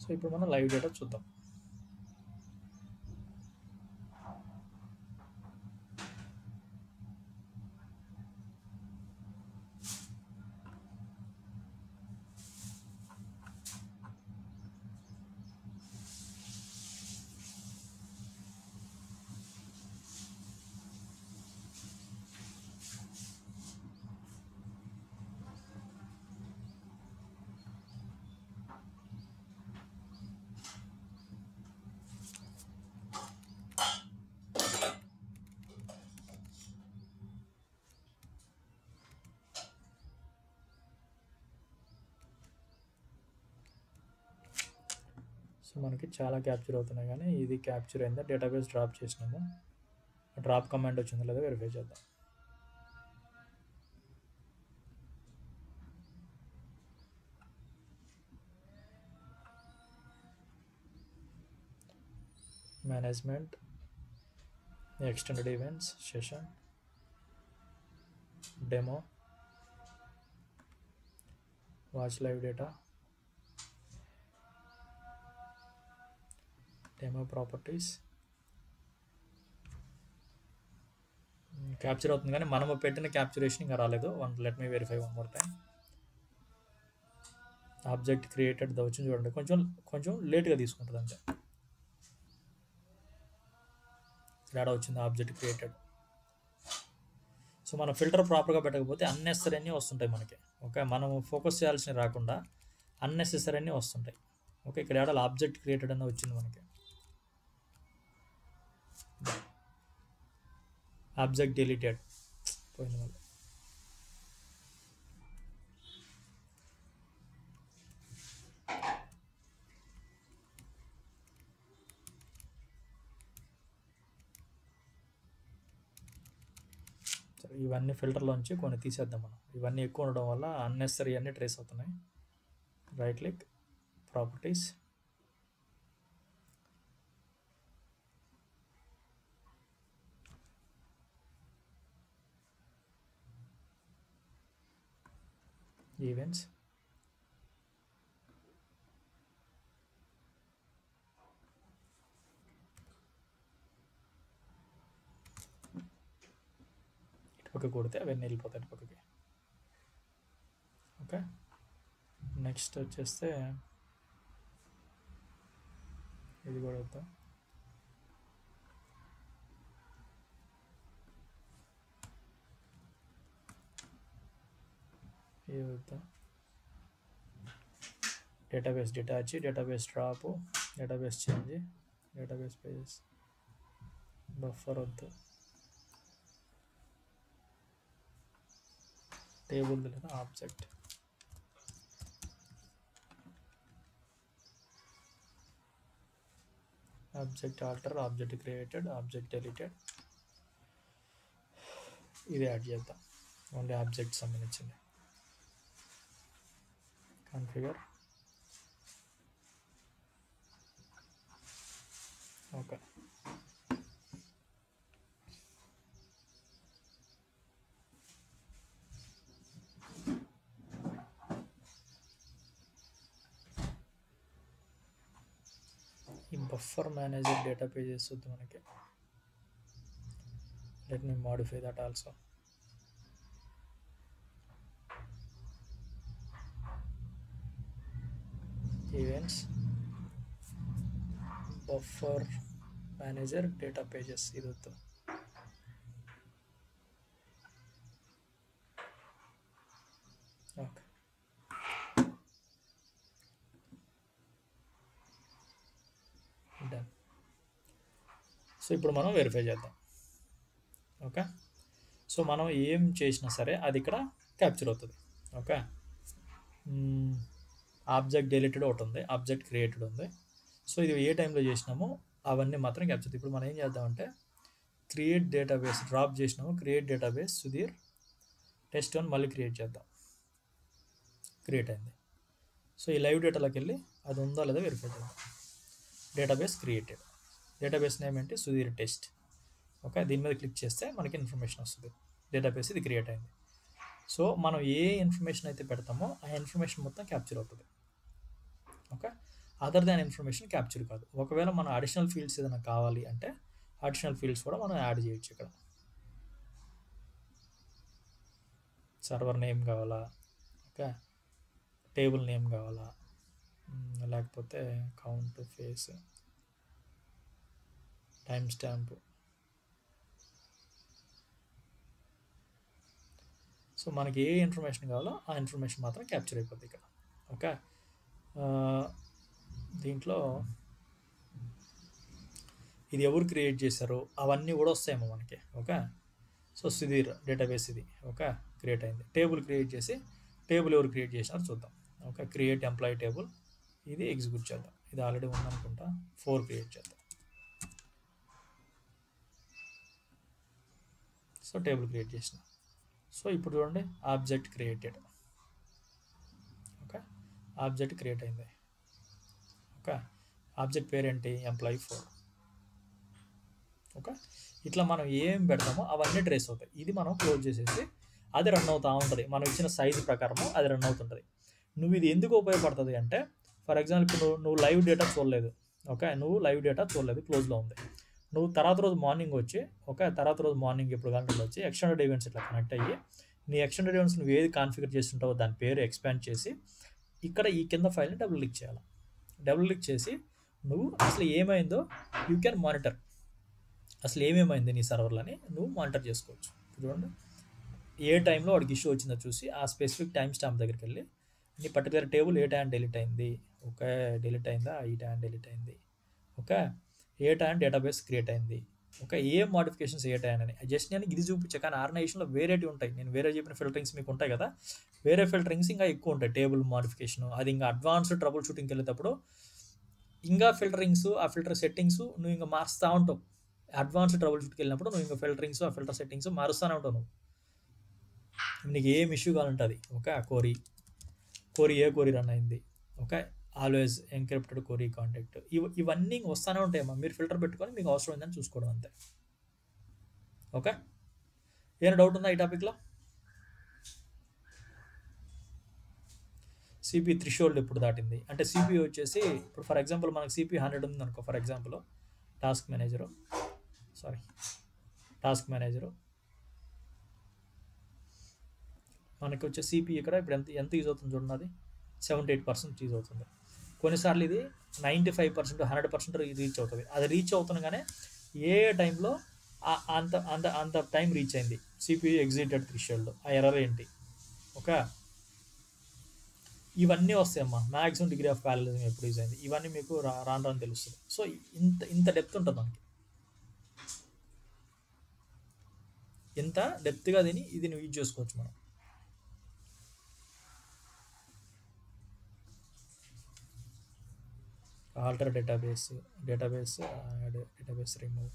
సో ఇప్పుడు మనం లైవ్ డేటా చూద్దాం. సో మనకి చాలా క్యాప్చర్ అవుతున్నాయి, కానీ ఇది క్యాప్చర్ అయిందా, డేటాబేస్ డ్రాప్ చేసినాము, డ్రాప్ కమాండ్ వచ్చిందో లేదో వెరిఫై చేద్దాం. Management, extended events, session, demo, watch live data, demo properties. Capture అవుతుంది కానీ మనము పెట్టిన క్యాప్చరేషన్ ఇంకా రాలేదు. Let me verify one more time. Object created వచ్చింది చూడండి, కొంచెం లేట్గా తీసుకుంటుంది అంతే. తేడా వచ్చింది ఆబ్జెక్ట్ క్రియేటెడ్. సో మనం ఫిల్టర్ ప్రాపర్గా పెట్టకపోతే అన్నెసరీ అన్నీ వస్తుంటాయి మనకి. ఓకే, మనం ఫోకస్ చేయాల్సినవి రాకుండా అన్నెసెసరీ అన్నీ వస్తుంటాయి. ఓకే, ఇక్కడ ఏడాలి ఆబ్జెక్ట్ క్రియేటెడ్ అని వచ్చింది మనకి. ఆబ్జెక్ట్ డిలీటెడ్ పోయింది మళ్ళీ. ఇవన్నీ ఫిల్టర్లోంచి కొన్ని తీసేద్దాం మనం. ఇవన్నీ ఎక్కువ ఉండడం వల్ల అన్నెసరీ అన్నీ ట్రేస్ అవుతున్నాయి. రైట్ క్లిక్, ప్రాపర్టీస్, ఈవెంట్స్, ఇటుపక్క కొడితే అవన్నీ వెళ్ళిపోతాయి ఇటుపక్కకి. ఓకే, నెక్స్ట్ వచ్చేస్తే ఇది కూడా వద్దాం. ఇది వద్దాం. Database detach, database drop, database change, database pages, buffer వద్దు, టేబుల్ లేదా object, object alter, object created, object deleted. ఇది యాడ్ చేద్దాం, ఓన్లీ ఆబ్జెక్ట్ సంబంధించింది. Configure, okay. ఈ బఫర్ మేనేజర్ డేటా పేజెస్ వద్దు మనకి. Let me modify that also. Events, buffer manager data pages, ఇది వద్దు. Okay, done. సో ఇప్పుడు మనం వెరిఫై చేద్దాం. ఓకే, సో మనం ఏం చేసినా సరే అది ఇక్కడ క్యాప్చర్ అవుతుంది. ఓకే, ఆబ్జెక్ట్ డిలీటెడ్ ఒకటి ఉంది, ఆబ్జెక్ట్ క్రియేటెడ్ ఉంది. సో ఇది ఏ టైంలో చేసినామో అవన్నీ మాత్రం క్యాప్చర్ అవుతుంది. ఇప్పుడు మనం ఏం చేద్దామంటే క్రియేట్ డేటాబేస్ డ్రాప్ చేసినాము, క్రియేట్ డేటాబేస్ సుధీర్ టెస్ట్ 1 మళ్ళీ క్రియేట్ చేద్దాం. క్రియేట్ అయింది. సో ఈ లైవ్ డేటాలోకి వెళ్ళి అది ఉందో లేదో వెరిఫై చేద్దాం. Database created. డేటాబేస్ నేమ్ ఏంటి, సుధీర్ టెస్ట్. ఓకే, దీని మీద క్లిక్ చేస్తే మనకి ఇన్ఫర్మేషన్ వస్తుంది, డేటాబేస్ ఇది క్రియేట్ అయింది. సో మనం ఏ ఇన్ఫర్మేషన్ అయితే పెడతామో ఆ ఇన్ఫర్మేషన్ మొత్తం క్యాప్చర్ అవుతుంది. Okay, other than information capture కాదు. ఒకవేళ మన అడిషనల్ ఫీల్డ్స్ ఏదైనా కావాలి అంటే అడిషనల్ ఫీల్డ్స్ కూడా మనం యాడ్ చేయొచ్చు. ఇక్కడ సర్వర్ నేమ్ కావాలా, ఓకే, టేబుల్ నేమ్ కావాలా, లేకపోతే count, face, time stamp. So మనకి ఏ ఇన్ఫర్మేషన్ కావాలో ఆ ఇన్ఫర్మేషన్ మాత్రం క్యాప్చర్ అయిపోద్ది ఇక్కడ. ఓకే, దీంట్లో ఇది ఎవరు క్రియేట్ చేశారో అవన్నీ కూడా వస్తాయేమో మనకి. ఓకే, సో సుధీర్ డేటాబేస్ ఇది. ఓకే, క్రియేట్ అయింది. టేబుల్ క్రియేట్ చేసి టేబుల్ ఎవరు క్రియేట్ చేసినారో చూద్దాం. ఓకే, క్రియేట్ ఎంప్లాయీ టేబుల్, ఇది ఎగ్జిక్యూట్ చేద్దాం. ఇది ఆల్రెడీ ఉందనుకుంటా, 4 క్రియేట్ చేద్దాం. సో టేబుల్ క్రియేట్ చేసిన. సో ఇప్పుడు చూడండి, object created. Okay, object create అయింది. ఓకే, ఆబ్జెక్ట్ పేరేంటి, ఎంప్లాయీ 4. ఓకే, ఇట్లా మనం ఏం పెడతామో అవన్నీ ట్రేస్ అవుతాయి. ఇది మనం క్లోజ్ చేసేసి అది రన్ అవుతూ ఉంటుంది. మనం ఇచ్చిన సైజు ప్రకారము అది రన్ అవుతుంటుంది. నువ్వు ఇది ఎందుకు ఉపయోగపడుతుంది అంటే, ఫర్ ఎగ్జాంపుల్ నువ్వు లైవ్ డేటా చూడలేదు. ఓకే, నువ్వు లైవ్ డేటా చూడలేదు, క్లోజ్లో ఉంది. నువ్వు తర్వాత రోజు మార్నింగ్ వచ్చి, ఓకే, తర్వాత రోజు మార్నింగ్ ఎప్పుడు గంటలు వచ్చి ఎక్స్టెండెడ్ ఈవెంట్స్ ఇట్లా కనెక్ట్ అయ్యి నీ ఎక్స్టెండెడ్ ఈవెంట్స్ నువ్వు ఏది కాన్ఫిగర్ చేస్తుంటావో దాని పేరు ఎక్స్పాండ్ చేసి ఇక్కడ ఈ కింద ఫైల్ని డబుల్ క్లిక్ చేయాలి. డబుల్ క్లిక్ చేసి నువ్వు అసలు ఏమైందో యూ క్యాన్ మానిటర్. అసలు ఏమేమైంది నీ సర్వర్లని నువ్వు మానిటర్ చేసుకోవచ్చు. చూడండి, ఏ టైంలో వాడికి ఇష్యూ వచ్చిందో చూసి ఆ స్పెసిఫిక్ టైం స్టాంప్ దగ్గరికి వెళ్ళి నీ పర్టికులర్ టేబుల్ ఏ టైం డిలీట్ అయింది, ఓకే, డిలీట్ అయిందా, ఈ టైం డిలీట్ అయింది, ఓకే, ఏ టైం డేటాబేస్ క్రియేట్ అయింది, ఓకే, ఏ మోడిఫికేషన్స్ ఏ టైం అని జస్ట్ నేను ఇది చూపించా. కానీ ఆర్గనైజేషన్లో వేరేటి ఉంటాయి. నేను వేరే చెప్పిన ఫిల్టరింగ్స్ మీకు ఉంటాయి కదా, వేరే ఫిల్టరింగ్స్ ఇంకా ఎక్కువ ఉంటాయి. టేబుల్ మోడిఫికేషన్ అది ఇంకా అడ్వాన్స్డ్ ట్రబుల్ షూటింగ్కి వెళ్ళేటప్పుడు ఇంకా ఫిల్టరింగ్స్, ఆ ఫిల్టర్ సెట్టింగ్స్ నువ్వు ఇంకా మారుస్తూ ఉంటావు. అడ్వాన్స్డ్ ట్రబుల్ షూట్కి వెళ్ళినప్పుడు నువ్వు ఇంకా ఫిల్టరింగ్స్, ఆ ఫిల్టర్ సెట్టింగ్స్ మారుస్తూనే ఉంటావు. నువ్వు నీకు ఏం ఇష్యూ కావాలంటుంది. ఓకే, ఆ కోరీ ఏ కోరీ రన్ అయింది, ఓకే, ఆల్వేస్ ఎన్క్రిప్టెడ్ కోరీ కాంటాక్ట్, ఇవన్నీ వస్తూనే ఉంటాయమ్మా. మీరు ఫిల్టర్ పెట్టుకొని మీకు అవసరం ఏందని చూసుకోవడం అంతే. ఓకే, ఏమైనా డౌట్ ఉందా ఈ టాపిక్లో? సిపి థ్రెషోల్డ్ ఎప్పుడు దాటింది అంటే, సిపి వచ్చేసి ఇప్పుడు ఫర్ ఎగ్జాంపుల్ మనకు సిపి 100 ఉంది అనుకో. ఫర్ ఎగ్జాంపుల్ టాస్క్ మేనేజరు మనకి వచ్చే సిపి ఇక్కడ ఇప్పుడు ఎంత యూజ్ అవుతుంది చూడండి, అది 78% యూజ్ అవుతుంది. కొన్నిసార్లు ఇది 95%, 100% రీచ్ అవుతుంది. అది రీచ్ అవుతుండగానే ఏ టైంలో అంత అంత అంత టైం రీచ్ అయింది, సిపి ఎగ్జిటెడ్ థ్రెషోల్డ్, ఆ ఎర్రర్ ఏంటి. ఓకే, ఇవన్నీ వస్తాయమ్మా. మ్యాక్సిమం డిగ్రీ ఆఫ్ ప్యారలలిజం ఎప్పుడు యూజ్ అయింది, ఇవన్నీ మీకు రాను తెలుస్తుంది. సో ఇంత డెప్త్ ఉంటుంది మనకి, ఇంత డెప్త్గా ఇది నువ్వు యూజ్ చేసుకోవచ్చు మనం. Alter database remove,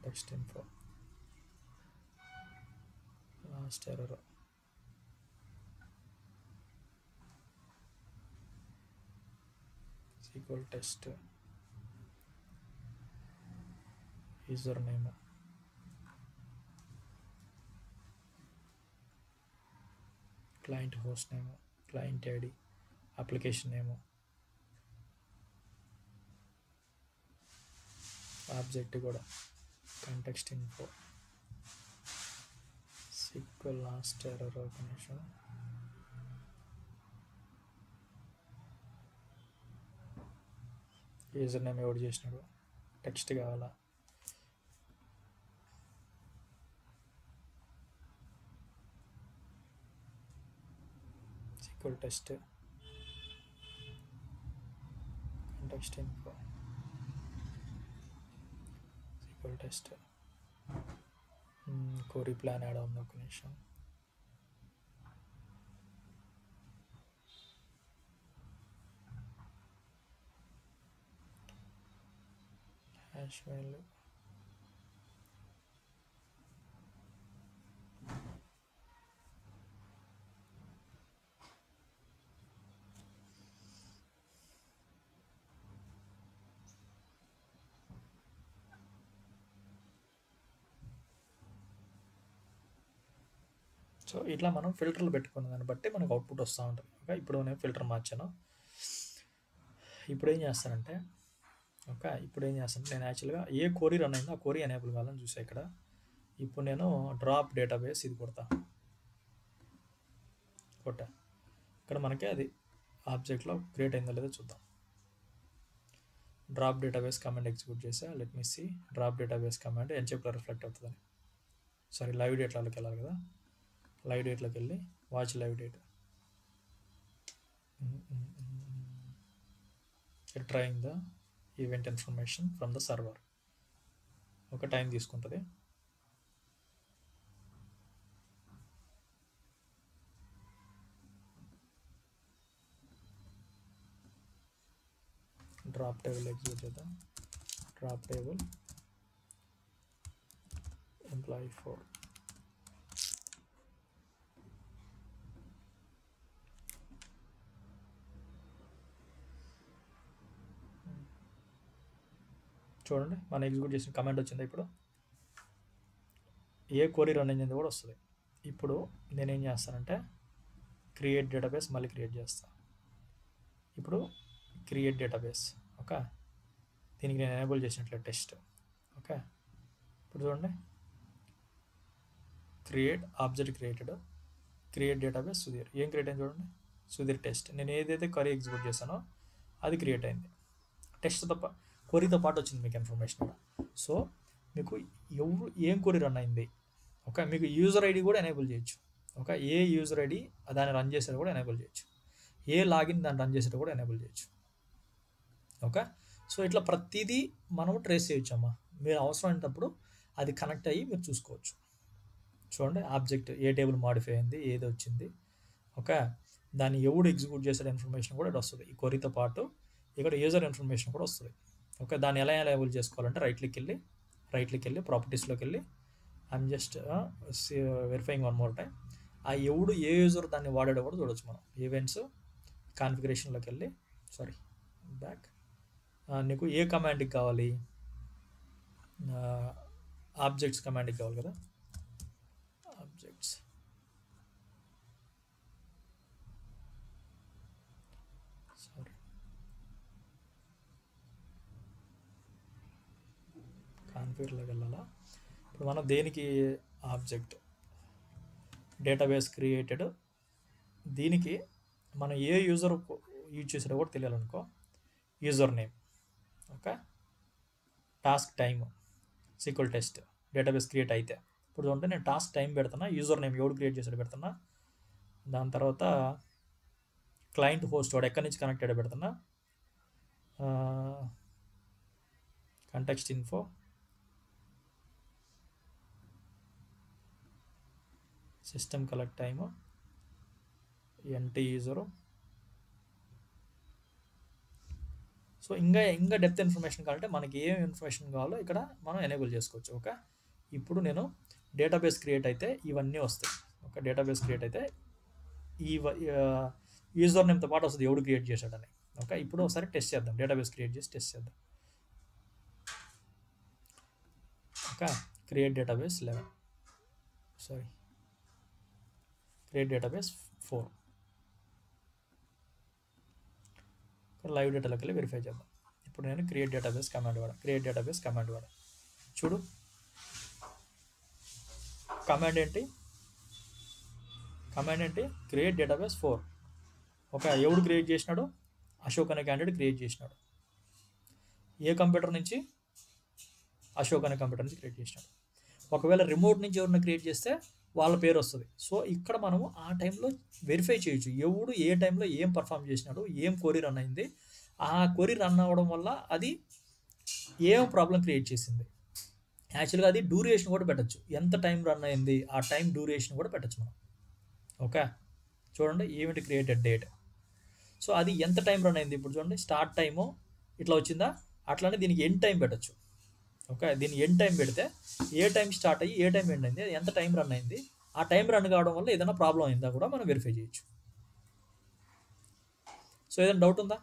context info, last error, SQL test, username, client host name, client ID, application name, object కూడా context info, SQL last error, connection, user name ఎవరు చేసినాడు, టెక్స్ట్ కావాలా, SQL test, context info, SQL test, query plan add అవుతుంది, ఒక నిమిషం. Hash value, so ఇట్లా మనం ఫిల్టర్లు పెట్టుకున్న దాన్ని బట్టి మనకు అవుట్పుట్ వస్తూ ఉంటుంది. ఓకే, ఇప్పుడు నేను ఫిల్టర్ మార్చాను. ఇప్పుడు ఏం చేస్తానంటే నేను యాక్చువల్గా ఏ క్వరీ రన్ అయిందో ఆ క్వరీ ఎనేబుల్ కావాలని చూసా ఇక్కడ. ఇప్పుడు నేను డ్రాప్ డేటాబేస్ ఇది కొడతా. ఇక్కడ మనకి అది ఆబ్జెక్ట్లో క్రియేట్ అయిందో లేదో చూద్దాం. డ్రాప్ డేటాబేస్ కమాండ్ ఎగ్జిక్యూట్ చేసా. Let me see drop database command ఎన్షేప్లో రిఫ్లెక్ట్ అవుతుందని. సారీ, లైవ్ డేట్లోకి వెళ్ళాలి కదా. లైవ్ డేట్లోకి వెళ్ళి watch live date. Trying the event information from the server. ఒక టైం తీసుకుంటుంది. డ్రాప్ టేబుల్ ఎగ్జిక్యూట్ చేద్దాం. Drop table employee 4. చూడండి మనం ఎగ్జిక్యూట్ చేసిన కమాండ్ వచ్చింది. ఇప్పుడు ఏ క్వరీ రన్ అయింది కూడా వస్తుంది. ఇప్పుడు నేనేం చేస్తానంటే క్రియేట్ డేటాబేస్ మళ్ళీ క్రియేట్ చేస్తాను. ఇప్పుడు క్రియేట్ డేటాబేస్. ఓకే, దీనికి నేను ఎనేబుల్ చేసినట్లే టెస్ట్. ఓకే, ఇప్పుడు చూడండి create object created, create database Sudheer. ఏం క్రియేట్ అయింది చూడండి, సుధీర్ టెస్ట్. నేను ఏదైతే క్వరీ ఎగ్జిక్యూట్ చేశానో అది క్రియేట్ అయింది. టెస్ట్తో క్వరీతో పాటు వచ్చింది మీకు ఇన్ఫర్మేషన్ కూడా. సో మీకు ఎవరు ఏం క్వరీ రన్ అయింది, ఓకే, మీకు యూజర్ ఐడి కూడా ఎనేబుల్ చేయొచ్చు. ఓకే, ఏ యూజర్ ఐడి దాన్ని రన్ చేసేది కూడా ఎనేబుల్ చేయొచ్చు. ఏ లాగిన్ దాన్ని రన్ చేసేది కూడా ఎనేబుల్ చేయొచ్చు. ఓకే, సో ఇట్లా ప్రతిదీ మనం ట్రేస్ చేయొచ్చు అమ్మా. మీరు అవసరమైనప్పుడు అది కనెక్ట్ అయ్యి మీరు చూసుకోవచ్చు. చూడండి ఆబ్జెక్ట్ ఏ టేబుల్ మాడిఫై అయింది, ఏది వచ్చింది. ఓకే, దాన్ని ఎవడు ఎగ్జిక్యూట్ చేసే ఇన్ఫర్మేషన్ కూడా ఇక్కడ వస్తుంది. ఈ క్వరీతో పాటు ఇక్కడ యూజర్ ఇన్ఫర్మేషన్ కూడా వస్తుంది. ఓకే, దాన్ని ఎలా ఎనేబుల్ చేసుకోవాలంటే రైట్ క్లిక్ వెళ్ళి ప్రాపర్టీస్లోకి వెళ్ళి I'm just verifying one more time. ఆ ఎవడు ఏ యూజర్ దాన్ని వాడాడో కూడా చూడవచ్చు మనం. ఈవెంట్స్ కాన్ఫిగరేషన్లోకి వెళ్ళి బ్యాక్. నీకు ఏ కమాండ్కి కావాలి, ఆబ్జెక్ట్స్ కమాండ్కి కావాలి కదా. ఆబ్జెక్ట్స్ కాన్ఫిగర్లోకి వెళ్ళాలా. ఇప్పుడు మనం దేనికి ఆబ్జెక్ట్ డేటాబేస్ క్రియేటెడ్, దీనికి మనం ఏ యూజర్ యూజ్ చేసాడో కూడా తెలియాలనుకో. User name, okay, task time SQL test database create అయితే. ఇప్పుడు చూడండి నేను టాస్క్ టైం పెడుతున్నా, యూజర్ నేమ్ ఎవడు క్రియేట్ చేసాడో పెడుతున్నా. దాని తర్వాత క్లయింట్ హోస్ట్ వాడు ఎక్కడి నుంచి కనెక్ట్ అయ్యాడో పెడుతున్నా. Context info, system collect time, NT user. So ఇంకా డెప్త్ ఇన్ఫర్మేషన్ కావాలంటే మనకి ఏం ఇన్ఫర్మేషన్ కావాలో ఇక్కడ మనం ఎనేబుల్ చేసుకోవచ్చు. ఓకే, ఇప్పుడు నేను డేటాబేస్ క్రియేట్ అయితే ఇవన్నీ వస్తాయి. ఓకే, డేటాబేస్ క్రియేట్ అయితే ఈ యూజర్ నేమ్తో పాటు వస్తుంది ఎవడు క్రియేట్ చేశాడని. ఓకే, ఇప్పుడు ఒకసారి టెస్ట్ చేద్దాం. డేటాబేస్ క్రియేట్ చేసి టెస్ట్ చేద్దాం. Okay, create database 11, sorry create database 4. Live డేటాలోకి వెళ్ళి వెరిఫై చేద్దాం. ఇప్పుడు నేను క్రియేట్ డేటాబేస్ కమాండ్ వాడా. చూడు కమాండ్ ఏంటి క్రియేట్ డేటాబేస్ 4. ఓకే, ఎవడు క్రియేట్ చేసినాడు, అశోక్ అనే క్యాండిడేట్ క్రియేట్ చేసినాడు. ఏ కంప్యూటర్ నుంచి, అశోక్ అనే కంప్యూటర్ నుంచి క్రియేట్ చేసినాడు. ఒకవేళ రిమోట్ నుంచి ఎవరిని క్రియేట్ చేస్తే వాళ్ళ పేరు వస్తుంది. సో ఇక్కడ మనము ఆ టైంలో వెరిఫై చేయొచ్చు ఎవడు ఏ టైంలో ఏం పర్ఫామ్ చేసినాడు, ఏం క్వరీ రన్ అయింది, ఆ క్వరీ రన్ అవ్వడం వల్ల అది ఏం ప్రాబ్లం క్రియేట్ చేసింది. యాక్చువల్గా అది డ్యూరేషన్ కూడా పెట్టచ్చు, ఎంత టైం రన్ అయింది ఆ టైం డ్యూరేషన్ కూడా పెట్టచ్చు మనం. ఓకే, చూడండి ఈవెంట్ క్రియేటెడ్ డేట్. సో అది ఎంత టైం రన్ అయింది. ఇప్పుడు చూడండి స్టార్ట్ టైము ఇట్లా వచ్చిందా, అట్లానే దీనికి ఎండ్ టైం పెట్టచ్చు. ఓకే, దీన్ని ఎండ్ టైం పెడితే ఏ టైం స్టార్ట్ అయ్యి ఏ టైం ఎండ్ అయింది, ఎంత టైం రన్ అయింది, ఆ టైం రన్ కావడం వల్ల ఏదైనా ప్రాబ్లం అయిందా కూడా మనం వెరిఫై చేయొచ్చు. సో ఏదైనా డౌట్ ఉందా?